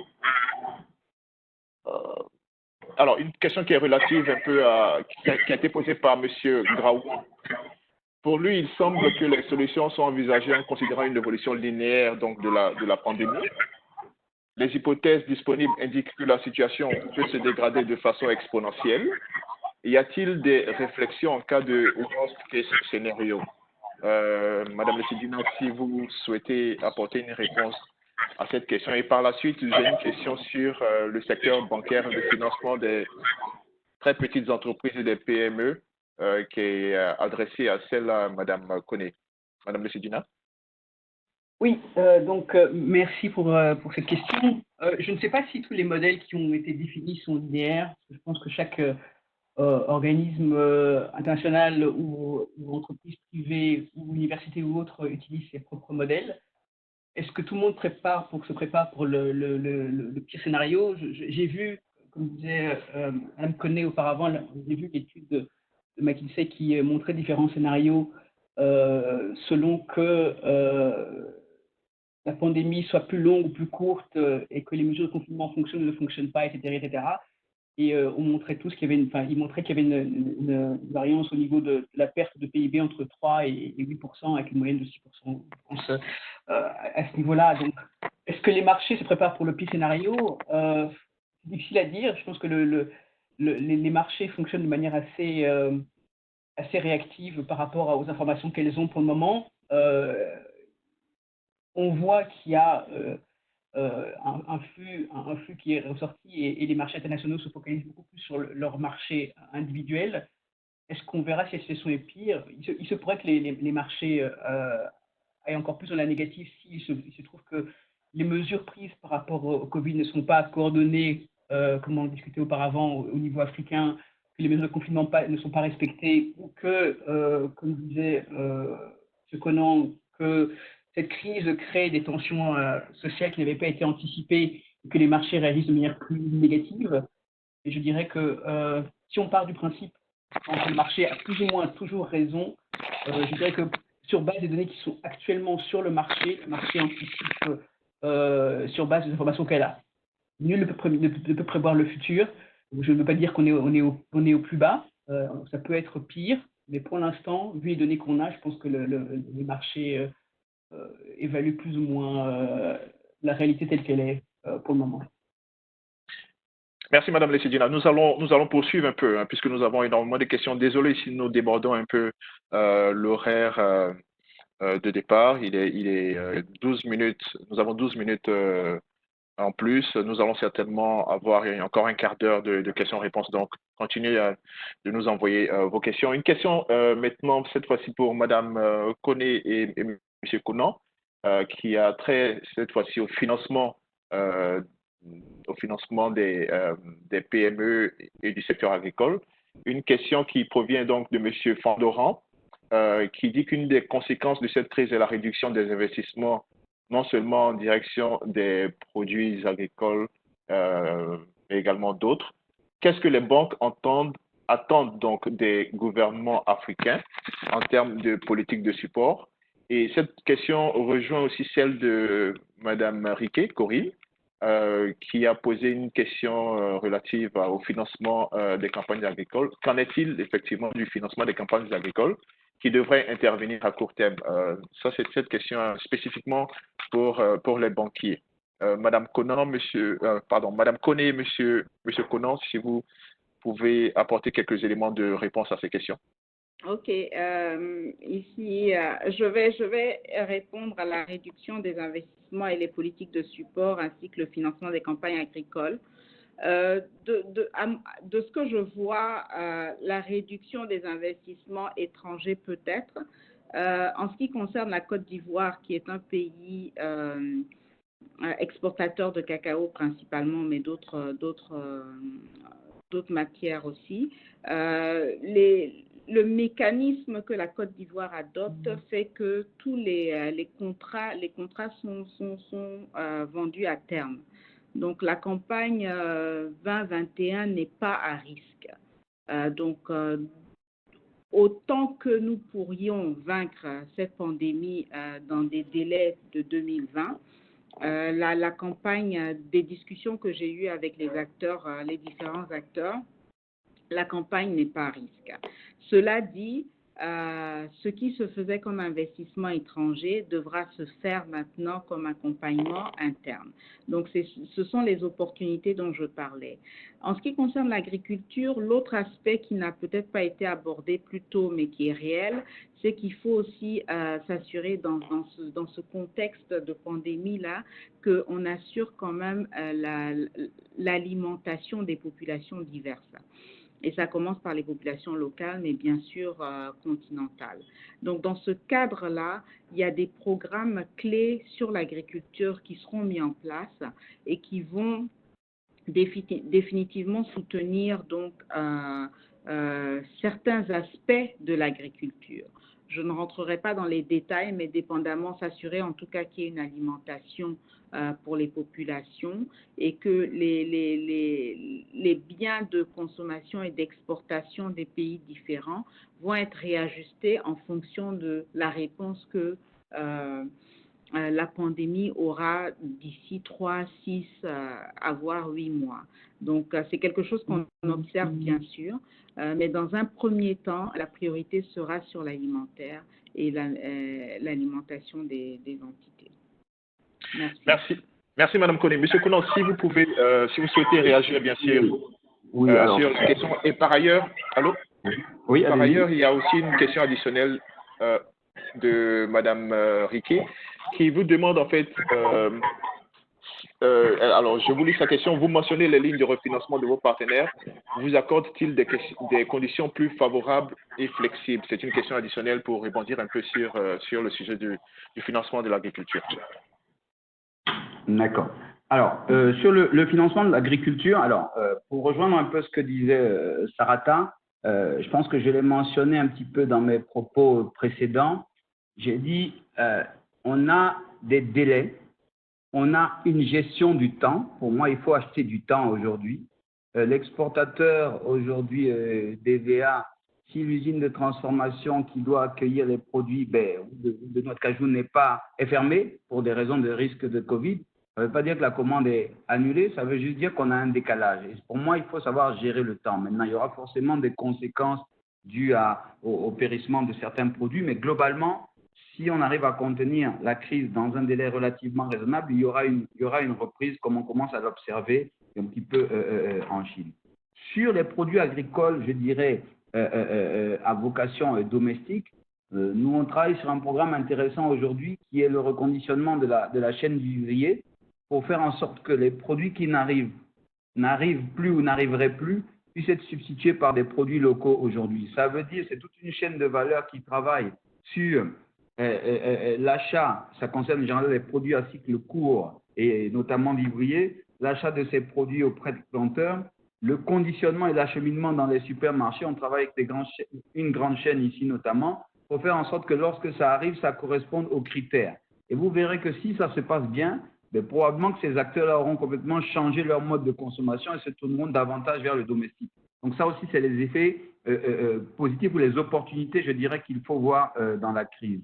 alors, une question qui est relative un peu à... qui a été posée par M. Graou. Pour lui, il semble que les solutions sont envisagées en considérant une évolution linéaire donc, de la pandémie. Les hypothèses disponibles indiquent que la situation peut se dégrader de façon exponentielle. Y a-t-il des réflexions en cas de worst case scénario? Madame Lessedina, si vous souhaitez apporter une réponse à cette question. Et par la suite, j'ai une question sur le secteur bancaire, le financement des très petites entreprises et des PME qui est adressée à celle à Madame Koné. Madame Lessedina? Oui, merci pour cette question. Je ne sais pas si tous les modèles qui ont été définis sont linéaires. Je pense que chaque organisme international ou entreprise privée ou université ou autre utilise ses propres modèles. Est-ce que tout le monde se prépare pour le pire scénario? J'ai vu, comme disait Mme Koné auparavant, j'ai vu l'étude de McKinsey qui montrait différents scénarios selon que la pandémie soit plus longue ou plus courte et que les mesures de confinement fonctionnent ou ne fonctionnent pas, etc., etc. Et on montrait tous qu'il y avait ils montraient qu'il y avait une variance au niveau de la perte de PIB entre 3 et 8%, avec une moyenne de 6%, je pense, à ce niveau-là. Donc, est-ce que les marchés se préparent pour le pire scénario? C'est difficile à dire. Je pense que les marchés fonctionnent de manière assez réactive par rapport aux informations qu'elles ont pour le moment. On voit qu'il y a un flux qui est ressorti et les marchés internationaux se focalisent beaucoup plus sur leur marché individuel. Est-ce qu'on verra si la situation est pire? Il se pourrait que les marchés aillent encore plus dans la négative s'il se trouve que les mesures prises par rapport au Covid ne sont pas coordonnées, comme on discutait auparavant, au niveau africain, que les mesures de confinement ne sont pas respectées, ou que, comme disait ce Conan, que cette crise crée des tensions sociales qui n'avaient pas été anticipées et que les marchés réagissent de manière plus négative. Et je dirais que si on part du principe que le marché a plus ou moins toujours raison, je dirais que sur base des données qui sont actuellement sur le marché anticipe sur base des informations qu'elle a. Nul ne peut prévoir le futur. Je ne veux pas dire qu'on est au plus bas. Ça peut être pire, mais pour l'instant, vu les données qu'on a, je pense que les marchés évalue plus ou moins la réalité telle qu'elle est pour le moment. Merci, Madame Lessedina. Nous allons poursuivre un peu, hein, puisque nous avons énormément de questions. Désolé si nous débordons un peu l'horaire de départ. Il est 12 minutes. Nous avons 12 minutes en plus. Nous allons certainement avoir encore un quart d'heure de questions-réponses. Donc, continuez de nous envoyer vos questions. Une question maintenant, cette fois-ci pour Madame Koné et Monsieur Conan, qui a trait cette fois-ci au financement des PME et du secteur agricole. Une question qui provient donc de M. Fandoran, qui dit qu'une des conséquences de cette crise est la réduction des investissements, non seulement en direction des produits agricoles, mais également d'autres. Qu'est-ce que les banques attendent donc des gouvernements africains en termes de politique de support? Et cette question rejoint aussi celle de Mme Riquet, Corinne, qui a posé une question relative au financement des campagnes agricoles. Qu'en est-il effectivement du financement des campagnes agricoles qui devrait intervenir à court terme? Ça, c'est cette question spécifiquement pour les banquiers. Madame Conan, Madame Koné, Monsieur Conan, si vous pouvez apporter quelques éléments de réponse à ces questions. OK. Ici, je vais répondre à la réduction des investissements et les politiques de support ainsi que le financement des campagnes agricoles. De ce que je vois, la réduction des investissements étrangers peut-être. En ce qui concerne la Côte d'Ivoire, qui est un pays exportateur de cacao principalement, mais d'autres matières aussi, le mécanisme que la Côte d'Ivoire adopte fait que tous les contrats sont vendus à terme. Donc, la campagne 2021 n'est pas à risque. Autant que nous pourrions vaincre cette pandémie dans des délais de 2020, la campagne des discussions que j'ai eues avec les acteurs, les différents acteurs, la campagne n'est pas à risque. Cela dit, ce qui se faisait comme investissement étranger devra se faire maintenant comme accompagnement interne. Donc, ce sont les opportunités dont je parlais. En ce qui concerne l'agriculture, l'autre aspect qui n'a peut-être pas été abordé plus tôt, mais qui est réel, c'est qu'il faut aussi s'assurer dans ce contexte de pandémie-là qu'on assure quand même l'alimentation des populations diverses. Et ça commence par les populations locales, mais bien sûr continentales. Donc, dans ce cadre-là, il y a des programmes clés sur l'agriculture qui seront mis en place et qui vont définitivement soutenir donc certains aspects de l'agriculture. Je ne rentrerai pas dans les détails, mais dépendamment, s'assurer en tout cas qu'il y ait une alimentation pour les populations et que les biens de consommation et d'exportation des pays différents vont être réajustés en fonction de la réponse que la pandémie aura d'ici 3, 6, voire 8 mois. Donc, c'est quelque chose qu'on observe bien sûr, mais dans un premier temps, la priorité sera sur l'alimentaire et l'alimentation des entités. Merci. Merci, Madame Koné. Monsieur Konan, si vous pouvez, si vous souhaitez réagir, bien sûr, sur la question. Et par ailleurs, allô? Oui, par ailleurs, il y a aussi une question additionnelle de Madame Riquet qui vous demande en fait, alors je vous lis sa question, vous mentionnez les lignes de refinancement de vos partenaires, vous accordent-ils des conditions plus favorables et flexibles? C'est une question additionnelle pour répondre un peu sur le sujet du financement de l'agriculture. D'accord. Alors, sur le financement de l'agriculture, alors pour rejoindre un peu ce que disait Sarata, je pense que je l'ai mentionné un petit peu dans mes propos précédents. J'ai dit, on a des délais, on a une gestion du temps. Pour moi, il faut acheter du temps aujourd'hui. L'exportateur aujourd'hui d'EVA, si l'usine de transformation qui doit accueillir les produits de notre cajou est fermée pour des raisons de risque de Covid, ça ne veut pas dire que la commande est annulée, ça veut juste dire qu'on a un décalage. Et pour moi, il faut savoir gérer le temps. Maintenant, il y aura forcément des conséquences dues au périssement de certains produits, mais globalement, si on arrive à contenir la crise dans un délai relativement raisonnable, il y aura une reprise comme on commence à l'observer un petit peu en Chine. Sur les produits agricoles, je dirais, à vocation domestique, nous, on travaille sur un programme intéressant aujourd'hui qui est le reconditionnement de la chaîne du vivrier pour faire en sorte que les produits qui n'arrivent plus ou n'arriveraient plus puissent être substitués par des produits locaux aujourd'hui. Ça veut dire que c'est toute une chaîne de valeur qui travaille sur l'achat, ça concerne généralement les produits à cycle court et notamment vivrier, l'achat de ces produits auprès de planteurs, le conditionnement et l'acheminement dans les supermarchés. On travaille avec une grande chaîne ici notamment pour faire en sorte que lorsque ça arrive, ça corresponde aux critères. Et vous verrez que si ça se passe bien, probablement que ces acteurs-là auront complètement changé leur mode de consommation et se tourneront davantage vers le domestique. Donc ça aussi, c'est les effets positifs ou les opportunités, je dirais, qu'il faut voir dans la crise.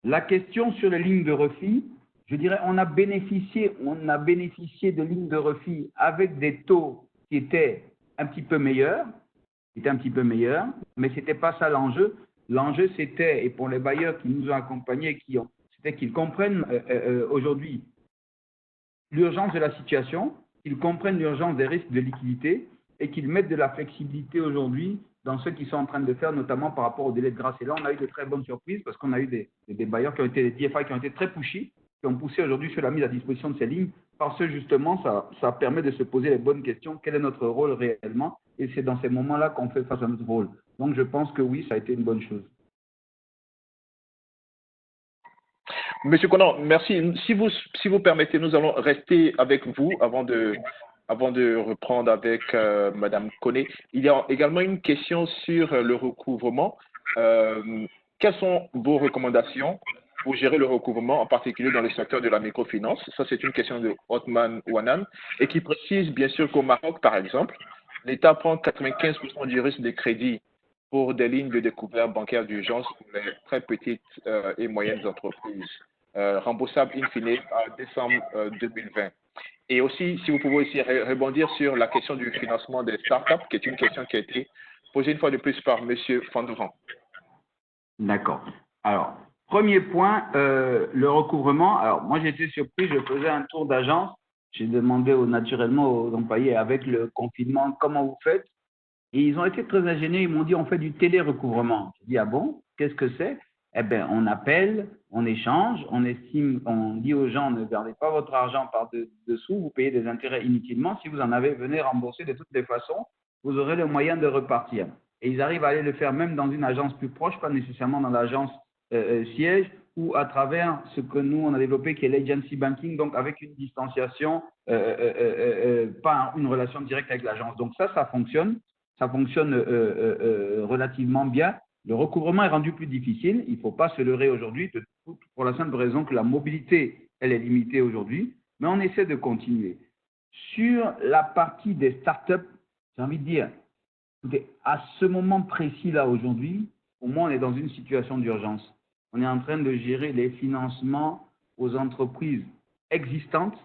La question sur les lignes de refit, je dirais, on a bénéficié de lignes de refit avec des taux qui étaient un petit peu meilleurs, mais ce n'était pas ça l'enjeu. L'enjeu, c'était, et pour les bailleurs qui nous ont accompagnés, c'était qu'ils comprennent aujourd'hui l'urgence de la situation, qu'ils comprennent l'urgence des risques de liquidité et qu'ils mettent de la flexibilité aujourd'hui dans ce qu'ils sont en train de faire, notamment par rapport au délai de grâce. Et là, on a eu de très bonnes surprises parce qu'on a eu des bailleurs qui ont été, des DFI qui ont été très pushy qui ont poussé aujourd'hui sur la mise à disposition de ces lignes, parce que justement, ça permet de se poser les bonnes questions. Quel est notre rôle réellement? Et c'est dans ces moments-là qu'on fait face à notre rôle. Donc, je pense que oui, ça a été une bonne chose. Monsieur Conan, merci. Si vous permettez, nous allons rester avec vous avant de reprendre avec Madame Koné. Il y a également une question sur le recouvrement. Quelles sont vos recommandations pour gérer le recouvrement, en particulier dans le secteur de la microfinance? Ça, c'est une question de Othman Ouanan et qui précise bien sûr qu'au Maroc, par exemple, l'État prend 95% du risque de crédit pour des lignes de découvert bancaire d'urgence pour les très petites et moyennes entreprises, remboursables in fine à décembre 2020. Et aussi, si vous pouvez aussi rebondir sur la question du financement des startups, qui est une question qui a été posée une fois de plus par M. Fandouran. D'accord. Alors, premier point, le recouvrement. Alors, moi, j'ai été surpris, je faisais un tour d'agence. J'ai demandé naturellement aux employés, avec le confinement, comment vous faites? Et ils ont été très ingénieux, ils m'ont dit, on fait du télé-recouvrement. Je dis, ah bon? Qu'est-ce que c'est? Eh bien, on appelle, on échange, on estime, on dit aux gens, ne gardez pas votre argent par-dessous, vous payez des intérêts inutilement. Si vous en avez, venez rembourser de toutes les façons, vous aurez le moyen de repartir. Et ils arrivent à aller le faire même dans une agence plus proche, pas nécessairement dans l'agence siège, ou à travers ce que nous, on a développé, qui est l'agency banking, donc avec une distanciation, pas une relation directe avec l'agence. Donc ça fonctionne. Ça fonctionne relativement bien. Le recouvrement est rendu plus difficile. Il ne faut pas se leurrer aujourd'hui pour la simple raison que la mobilité, elle est limitée aujourd'hui. Mais on essaie de continuer. Sur la partie des startups, j'ai envie de dire, à ce moment précis-là aujourd'hui, au moins on est dans une situation d'urgence. On est en train de gérer les financements aux entreprises existantes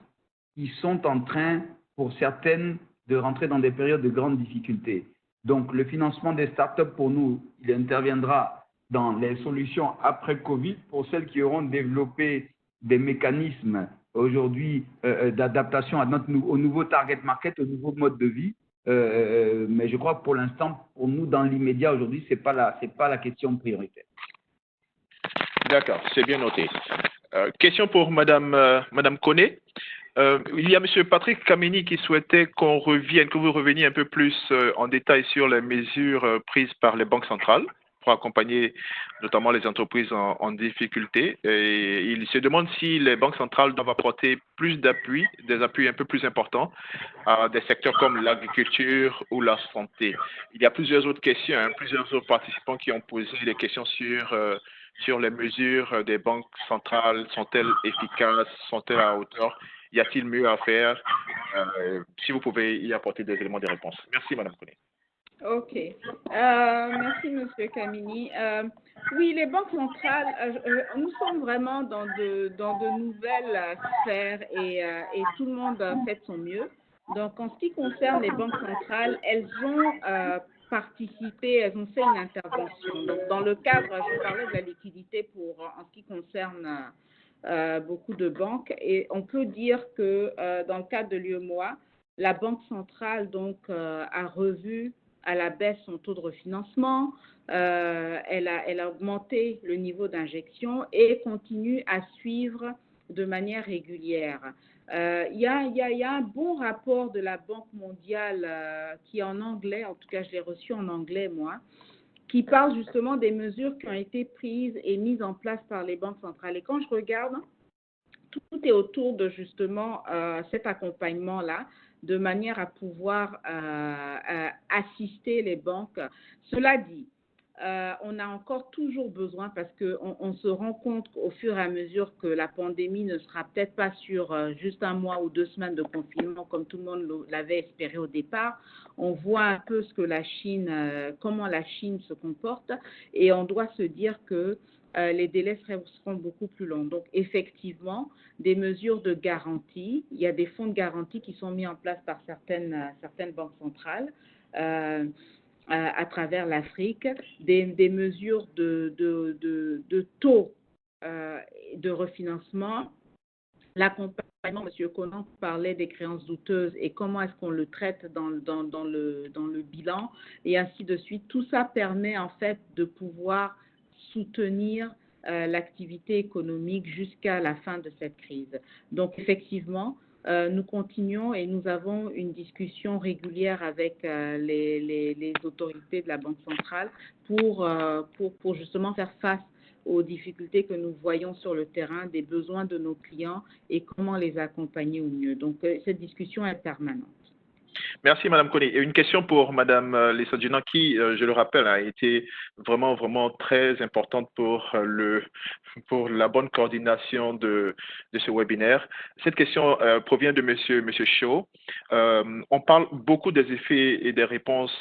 qui sont en train, pour certaines, de rentrer dans des périodes de grandes difficultés. Donc, le financement des startups, pour nous, il interviendra dans les solutions après Covid pour celles qui auront développé des mécanismes aujourd'hui d'adaptation au nouveau target market, au nouveau mode de vie. Mais je crois que pour l'instant, pour nous, dans l'immédiat aujourd'hui, ce n'est pas la question prioritaire. D'accord, c'est bien noté. Question pour Madame Koné. Il y a M. Patrick Kameni qui souhaitait que vous reveniez un peu plus en détail sur les mesures prises par les banques centrales pour accompagner notamment les entreprises en difficulté. Et il se demande si les banques centrales doivent apporter plus d'appui, des appuis un peu plus importants à des secteurs comme l'agriculture ou la santé. Il y a plusieurs autres questions, plusieurs autres participants qui ont posé des questions sur les mesures des banques centrales. Sont-elles efficaces? Sont-elles à hauteur? Y a-t-il mieux à faire? Si vous pouvez y apporter des éléments de réponse. Merci, Madame Koné. OK. Merci, Monsieur Kamini. Oui, les banques centrales, nous sommes vraiment dans de nouvelles sphères et tout le monde fait de son mieux. Donc, en ce qui concerne les banques centrales, elles ont participé, elles ont fait une intervention. Donc, dans le cadre, je parlais de la liquidité en ce qui concerne beaucoup de banques. Et on peut dire que dans le cadre de l'UEMOA, la Banque centrale donc, a revu à la baisse son taux de refinancement, elle a augmenté le niveau d'injection et continue à suivre de manière régulière. Il y a un bon rapport de la Banque mondiale qui est en anglais, en tout cas je l'ai reçu en anglais moi, qui parle justement des mesures qui ont été prises et mises en place par les banques centrales. Et quand je regarde, tout est autour de justement cet accompagnement-là, de manière à pouvoir assister les banques. Cela dit, on a encore toujours besoin, parce qu'on se rend compte au fur et à mesure que la pandémie ne sera peut-être pas sur juste 1 mois ou 2 semaines de confinement comme tout le monde l'avait espéré au départ. On voit un peu comment la Chine se comporte, et on doit se dire que les délais seront beaucoup plus longs. Donc, effectivement, des mesures de garantie, il y a des fonds de garantie qui sont mis en place par certaines banques centrales à travers l'Afrique, des mesures de taux de refinancement. L'accompagnement, M. Conan parlait des créances douteuses et comment est-ce qu'on le traite dans le bilan, et ainsi de suite. Tout ça permet en fait de pouvoir soutenir l'activité économique jusqu'à la fin de cette crise. Donc, effectivement, nous continuons et nous avons une discussion régulière avec les autorités de la Banque centrale pour justement faire face aux difficultés que nous voyons sur le terrain, des besoins de nos clients et comment les accompagner au mieux. Donc, cette discussion est permanente. Merci, Madame Koné. Et une question pour Madame Lesodjian, qui, je le rappelle, a été vraiment très importante pour la bonne coordination de ce webinaire. Cette question provient de Monsieur Shaw. On parle beaucoup des effets et des réponses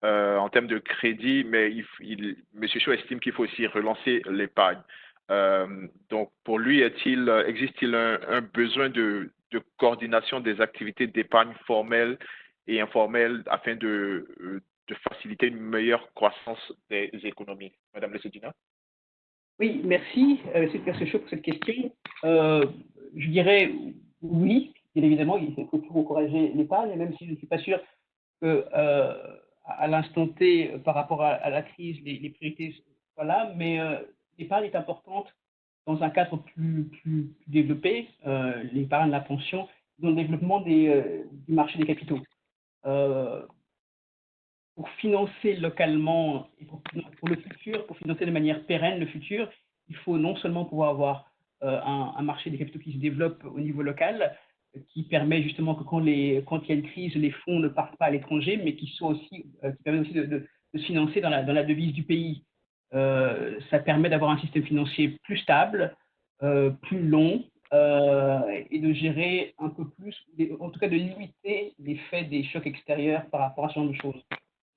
en termes de crédit, mais Monsieur Shaw estime qu'il faut aussi relancer l'épargne. Donc, pour lui, existe-t-il un besoin de coordination des activités d'épargne formelle et informelle afin de faciliter une meilleure croissance des économies? Madame Lesodjian. Oui, merci. C'est Monsieur Shaw pour cette question. Je dirais oui, bien évidemment, il faut toujours encourager l'épargne, même si je ne suis pas sûr que à l'instant T, par rapport à la crise, les priorités soient là, mais l'épargne est importante dans un cadre plus développé, l'épargne, la pension, dans le développement du marché des capitaux. Pour financer localement et pour le futur, pour financer de manière pérenne le futur, il faut non seulement pouvoir avoir un marché des capitaux qui se développe au niveau local, qui permet justement que quand il y a une crise, les fonds ne partent pas à l'étranger, mais qui permet aussi de se financer dans la devise du pays. Ça permet d'avoir un système financier plus stable, plus long, et de gérer un peu plus, en tout cas de limiter l'effet des chocs extérieurs par rapport à ce genre de choses.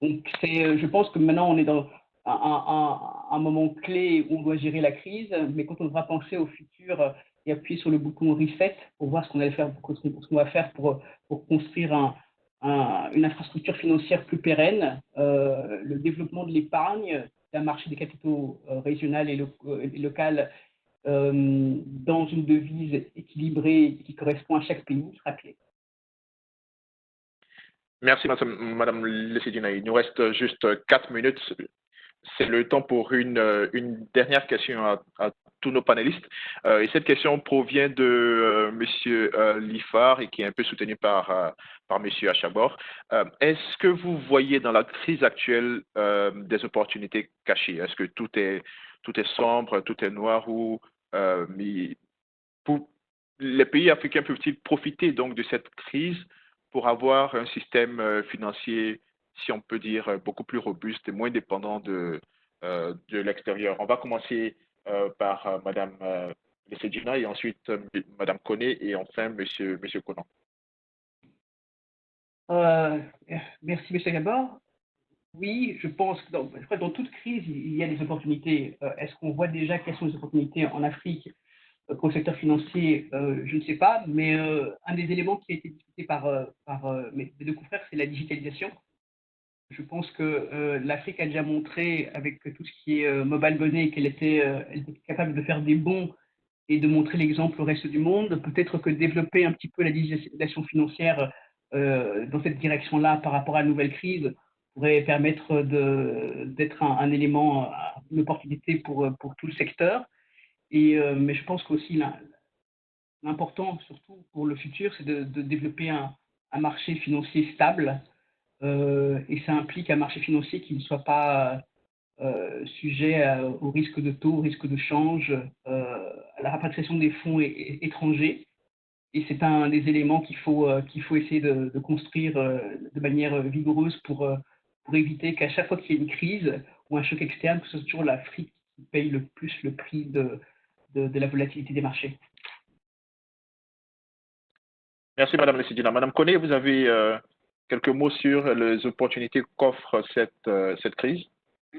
Donc, je pense que maintenant, on est dans un moment clé où on doit gérer la crise, mais quand on devra penser au futur et appuyer sur le bouton reset pour voir ce qu'on va faire pour construire une infrastructure financière plus pérenne, le développement de l'épargne, d'un marché des capitaux régional et local dans une devise équilibrée qui correspond à chaque pays sera clé. Merci, Madame Lesodjian. Il nous reste juste 4 minutes. C'est le temps pour une dernière question à tous nos panélistes. Et cette question provient de Monsieur Liffard et qui est un peu soutenu par Monsieur Achabor. Est-ce que vous voyez dans la crise actuelle des opportunités cachées? Est-ce que tout est sombre, tout est noir ou les pays africains peuvent-ils profiter donc de cette crise pour avoir un système financier, si on peut dire, beaucoup plus robuste et moins dépendant de l'extérieur? On va commencer par Madame Lesodjian et ensuite Madame Koné et enfin Monsieur Conan. Merci, Monsieur Gabor. Oui, je pense que dans toute crise, il y a des opportunités. Est-ce qu'on voit déjà quelles sont les opportunités en Afrique pour le secteur financier? Je ne sais pas, mais un des éléments qui a été discuté par mes deux confrères, c'est la digitalisation. Je pense que l'Afrique a déjà montré, avec tout ce qui est mobile money, qu'elle était capable de faire des bons et de montrer l'exemple au reste du monde. Peut-être que développer un petit peu la digitalisation financière dans cette direction-là par rapport à la nouvelle crise pourrait permettre d'être un élément, une opportunité pour tout le secteur. Mais je pense qu'aussi l'important, surtout pour le futur, c'est de développer un marché financier stable. Et ça implique un marché financier qui ne soit pas sujet au risque de taux, au risque de change, à la rapatriation des fonds étrangers. Et c'est un des éléments qu'il faut essayer de construire de manière vigoureuse pour éviter qu'à chaque fois qu'il y ait une crise ou un choc externe, que ce soit toujours l'Afrique qui paye le plus le prix de la volatilité des marchés. Merci Madame Lesodjian. Madame Koné, vous avez quelques mots sur les opportunités qu'offre cette crise?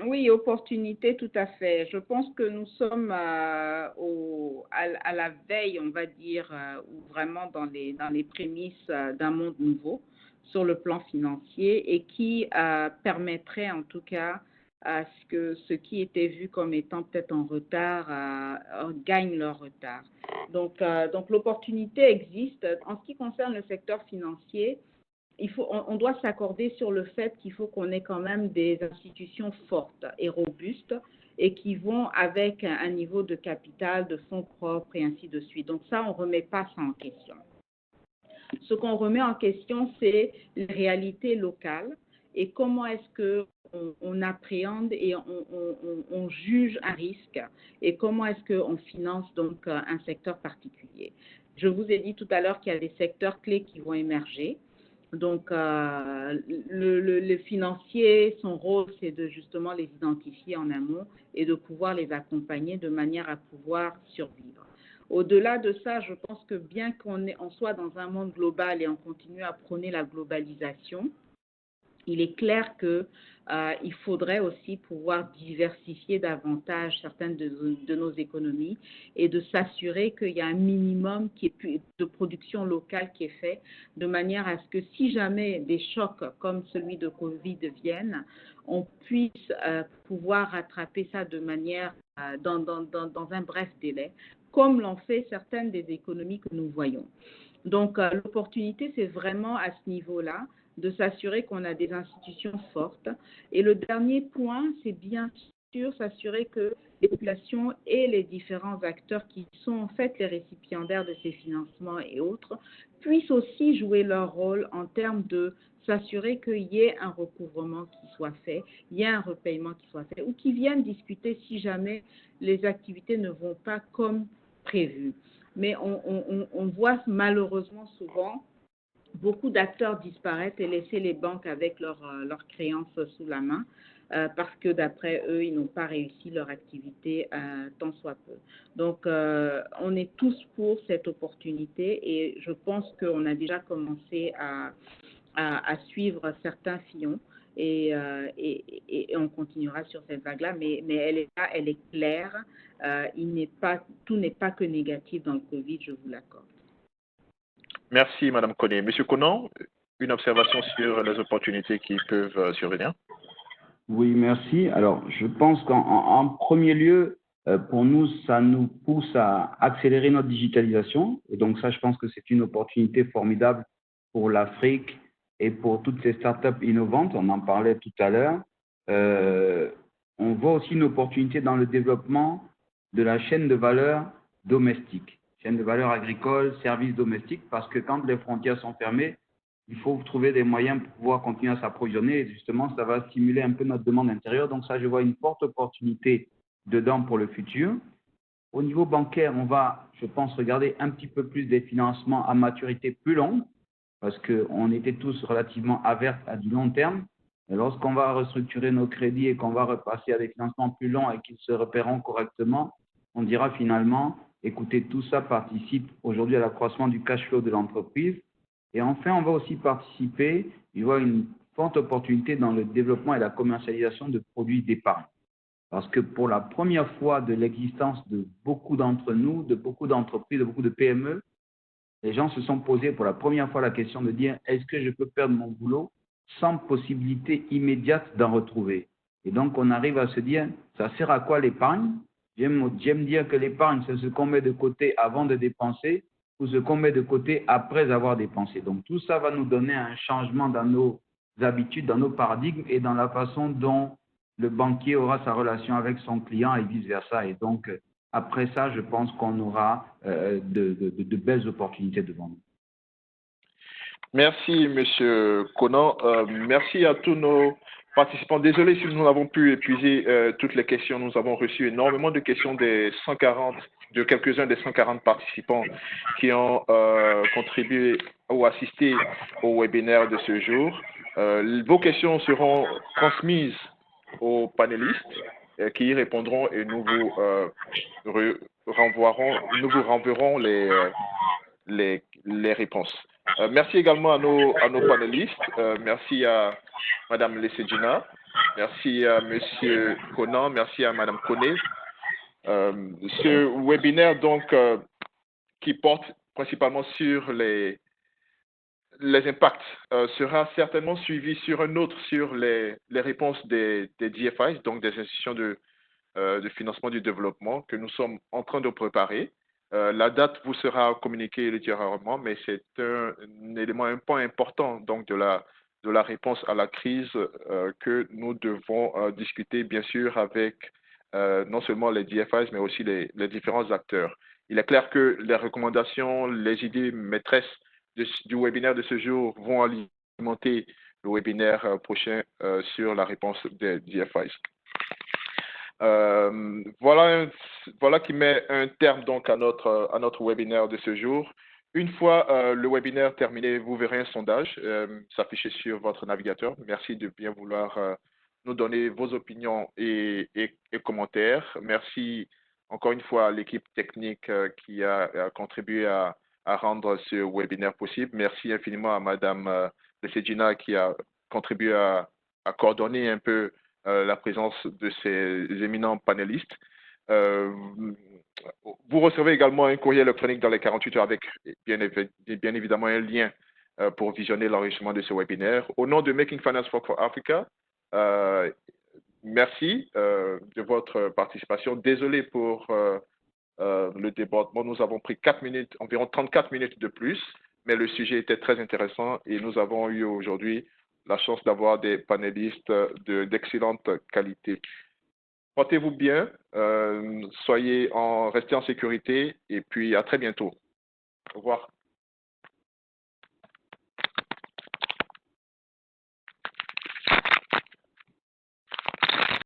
Oui, opportunité, tout à fait. Je pense que nous sommes à la veille, on va dire, ou vraiment dans les prémices d'un monde nouveau sur le plan financier et qui permettrait en tout cas à ce que ce qui était vu comme étant peut-être en retard gagne leur retard. Donc l'opportunité existe. En ce qui concerne le secteur financier, on doit s'accorder sur le fait qu'il faut qu'on ait quand même des institutions fortes et robustes et qui vont avec un niveau de capital, de fonds propres et ainsi de suite. Donc ça, on ne remet pas ça en question. Ce qu'on remet en question, c'est les réalités locales et comment est-ce qu'on appréhende et on juge un risque et comment est-ce qu'on finance donc un secteur particulier. Je vous ai dit tout à l'heure qu'il y a des secteurs clés qui vont émerger. Donc, le financier, son rôle, c'est de justement les identifier en amont et de pouvoir les accompagner de manière à pouvoir survivre. Au-delà de ça, je pense que bien qu'on soit dans un monde global et on continue à prôner la globalisation, il est clair qu'il faudrait aussi pouvoir diversifier davantage certaines de nos économies et de s'assurer qu'il y a un minimum de production locale qui est fait, de manière à ce que si jamais des chocs comme celui de Covid viennent, on puisse pouvoir rattraper ça de manière dans un bref délai, comme l'ont fait certaines des économies que nous voyons. Donc, l'opportunité, c'est vraiment à ce niveau-là de s'assurer qu'on a des institutions fortes. Et le dernier point, c'est bien sûr s'assurer que les populations et les différents acteurs qui sont en fait les récipiendaires de ces financements et autres puissent aussi jouer leur rôle en termes de s'assurer qu'il y ait un recouvrement qui soit fait, il y ait un repayement qui soit fait, ou qui viennent discuter si jamais les activités ne vont pas comme prévu. Mais on voit malheureusement souvent beaucoup d'acteurs disparaître et laisser les banques avec leurs créances sous la main parce que d'après eux, ils n'ont pas réussi leur activité tant soit peu. Donc, on est tous pour cette opportunité et je pense qu'on a déjà commencé à suivre certains sillons et on continuera sur cette vague-là, mais elle est là, elle est claire. Tout n'est pas que négatif dans le Covid, je vous l'accorde. Merci, Madame Koné. Monsieur Conan, une observation sur les opportunités qui peuvent survenir? Oui, merci. Alors, je pense qu'en premier lieu, pour nous, ça nous pousse à accélérer notre digitalisation. Et donc ça, je pense que c'est une opportunité formidable pour l'Afrique et pour toutes ces startups innovantes. On en parlait tout à l'heure. On voit aussi une opportunité dans le développement de la chaîne de valeur domestique, chaîne de valeur agricole, services domestiques, parce que quand les frontières sont fermées, il faut trouver des moyens pour pouvoir continuer à s'approvisionner et justement, ça va stimuler un peu notre demande intérieure. Donc ça, je vois une forte opportunité dedans pour le futur. Au niveau bancaire, on va, je pense, regarder un petit peu plus des financements à maturité plus longue parce qu'on était tous relativement averts à du long terme. Et lorsqu'on va restructurer nos crédits et qu'on va repasser à des financements plus longs et qu'ils se repéreront correctement, on dira finalement, écoutez, tout ça participe aujourd'hui à l'accroissement du cash flow de l'entreprise. Et enfin, on va aussi participer, il y a une forte opportunité dans le développement et la commercialisation de produits d'épargne. Parce que pour la première fois de l'existence de beaucoup d'entre nous, de beaucoup d'entreprises, de beaucoup de PME, les gens se sont posés pour la première fois la question de dire est-ce que je peux perdre mon boulot sans possibilité immédiate d'en retrouver? Et donc, on arrive à se dire ça sert à quoi l'épargne? J'aime dire que l'épargne, c'est ce qu'on met de côté avant de dépenser ou ce qu'on met de côté après avoir dépensé. Donc, tout ça va nous donner un changement dans nos habitudes, dans nos paradigmes et dans la façon dont le banquier aura sa relation avec son client et vice-versa. Et donc, après ça, je pense qu'on aura de belles opportunités devant nous. Merci, Monsieur Conan. Merci à tous nos participants. Désolé si nous n'avons pu épuiser toutes les questions. Nous avons reçu énormément de questions de quelques-uns des 140 participants qui ont contribué ou assisté au webinaire de ce jour. Vos questions seront transmises aux panélistes qui y répondront et nous vous renverrons les réponses. Merci également à nos panélistes. Merci à Madame Lessedjina. Merci à Monsieur Conan. Merci à Madame Koné. Ce webinaire donc qui porte principalement sur les impacts sera certainement suivi sur un autre sur les réponses des DFIs, donc des institutions de financement du développement que nous sommes en train de préparer. La date vous sera communiquée ultérieurement, mais c'est un point important donc de la réponse à la crise que nous devons discuter bien sûr avec non seulement les DFIs, mais aussi les différents acteurs. Il est clair que les recommandations, les idées maîtresses du webinaire de ce jour vont alimenter le webinaire prochain sur la réponse des DFIs. Voilà qui met un terme donc à notre webinaire de ce jour. Une fois le webinaire terminé, vous verrez un sondage s'afficher sur votre navigateur. Merci de bien vouloir nous donner vos opinions et commentaires. Merci encore une fois à l'équipe technique qui a contribué à rendre ce webinaire possible. Merci infiniment à Madame Lesegina qui a contribué à coordonner un peu la présence de ces éminents panélistes. Vous recevez également un courrier électronique dans les 48 heures avec bien évidemment un lien pour visionner l'enregistrement de ce webinaire. Au nom de Making Finance Work for Africa, merci de votre participation. Désolé pour le débordement. Nous avons pris 4 minutes, environ 34 minutes de plus, mais le sujet était très intéressant et nous avons eu aujourd'hui la chance d'avoir des panélistes d'excellente qualité. Portez-vous bien, restez en sécurité et puis à très bientôt. Au revoir.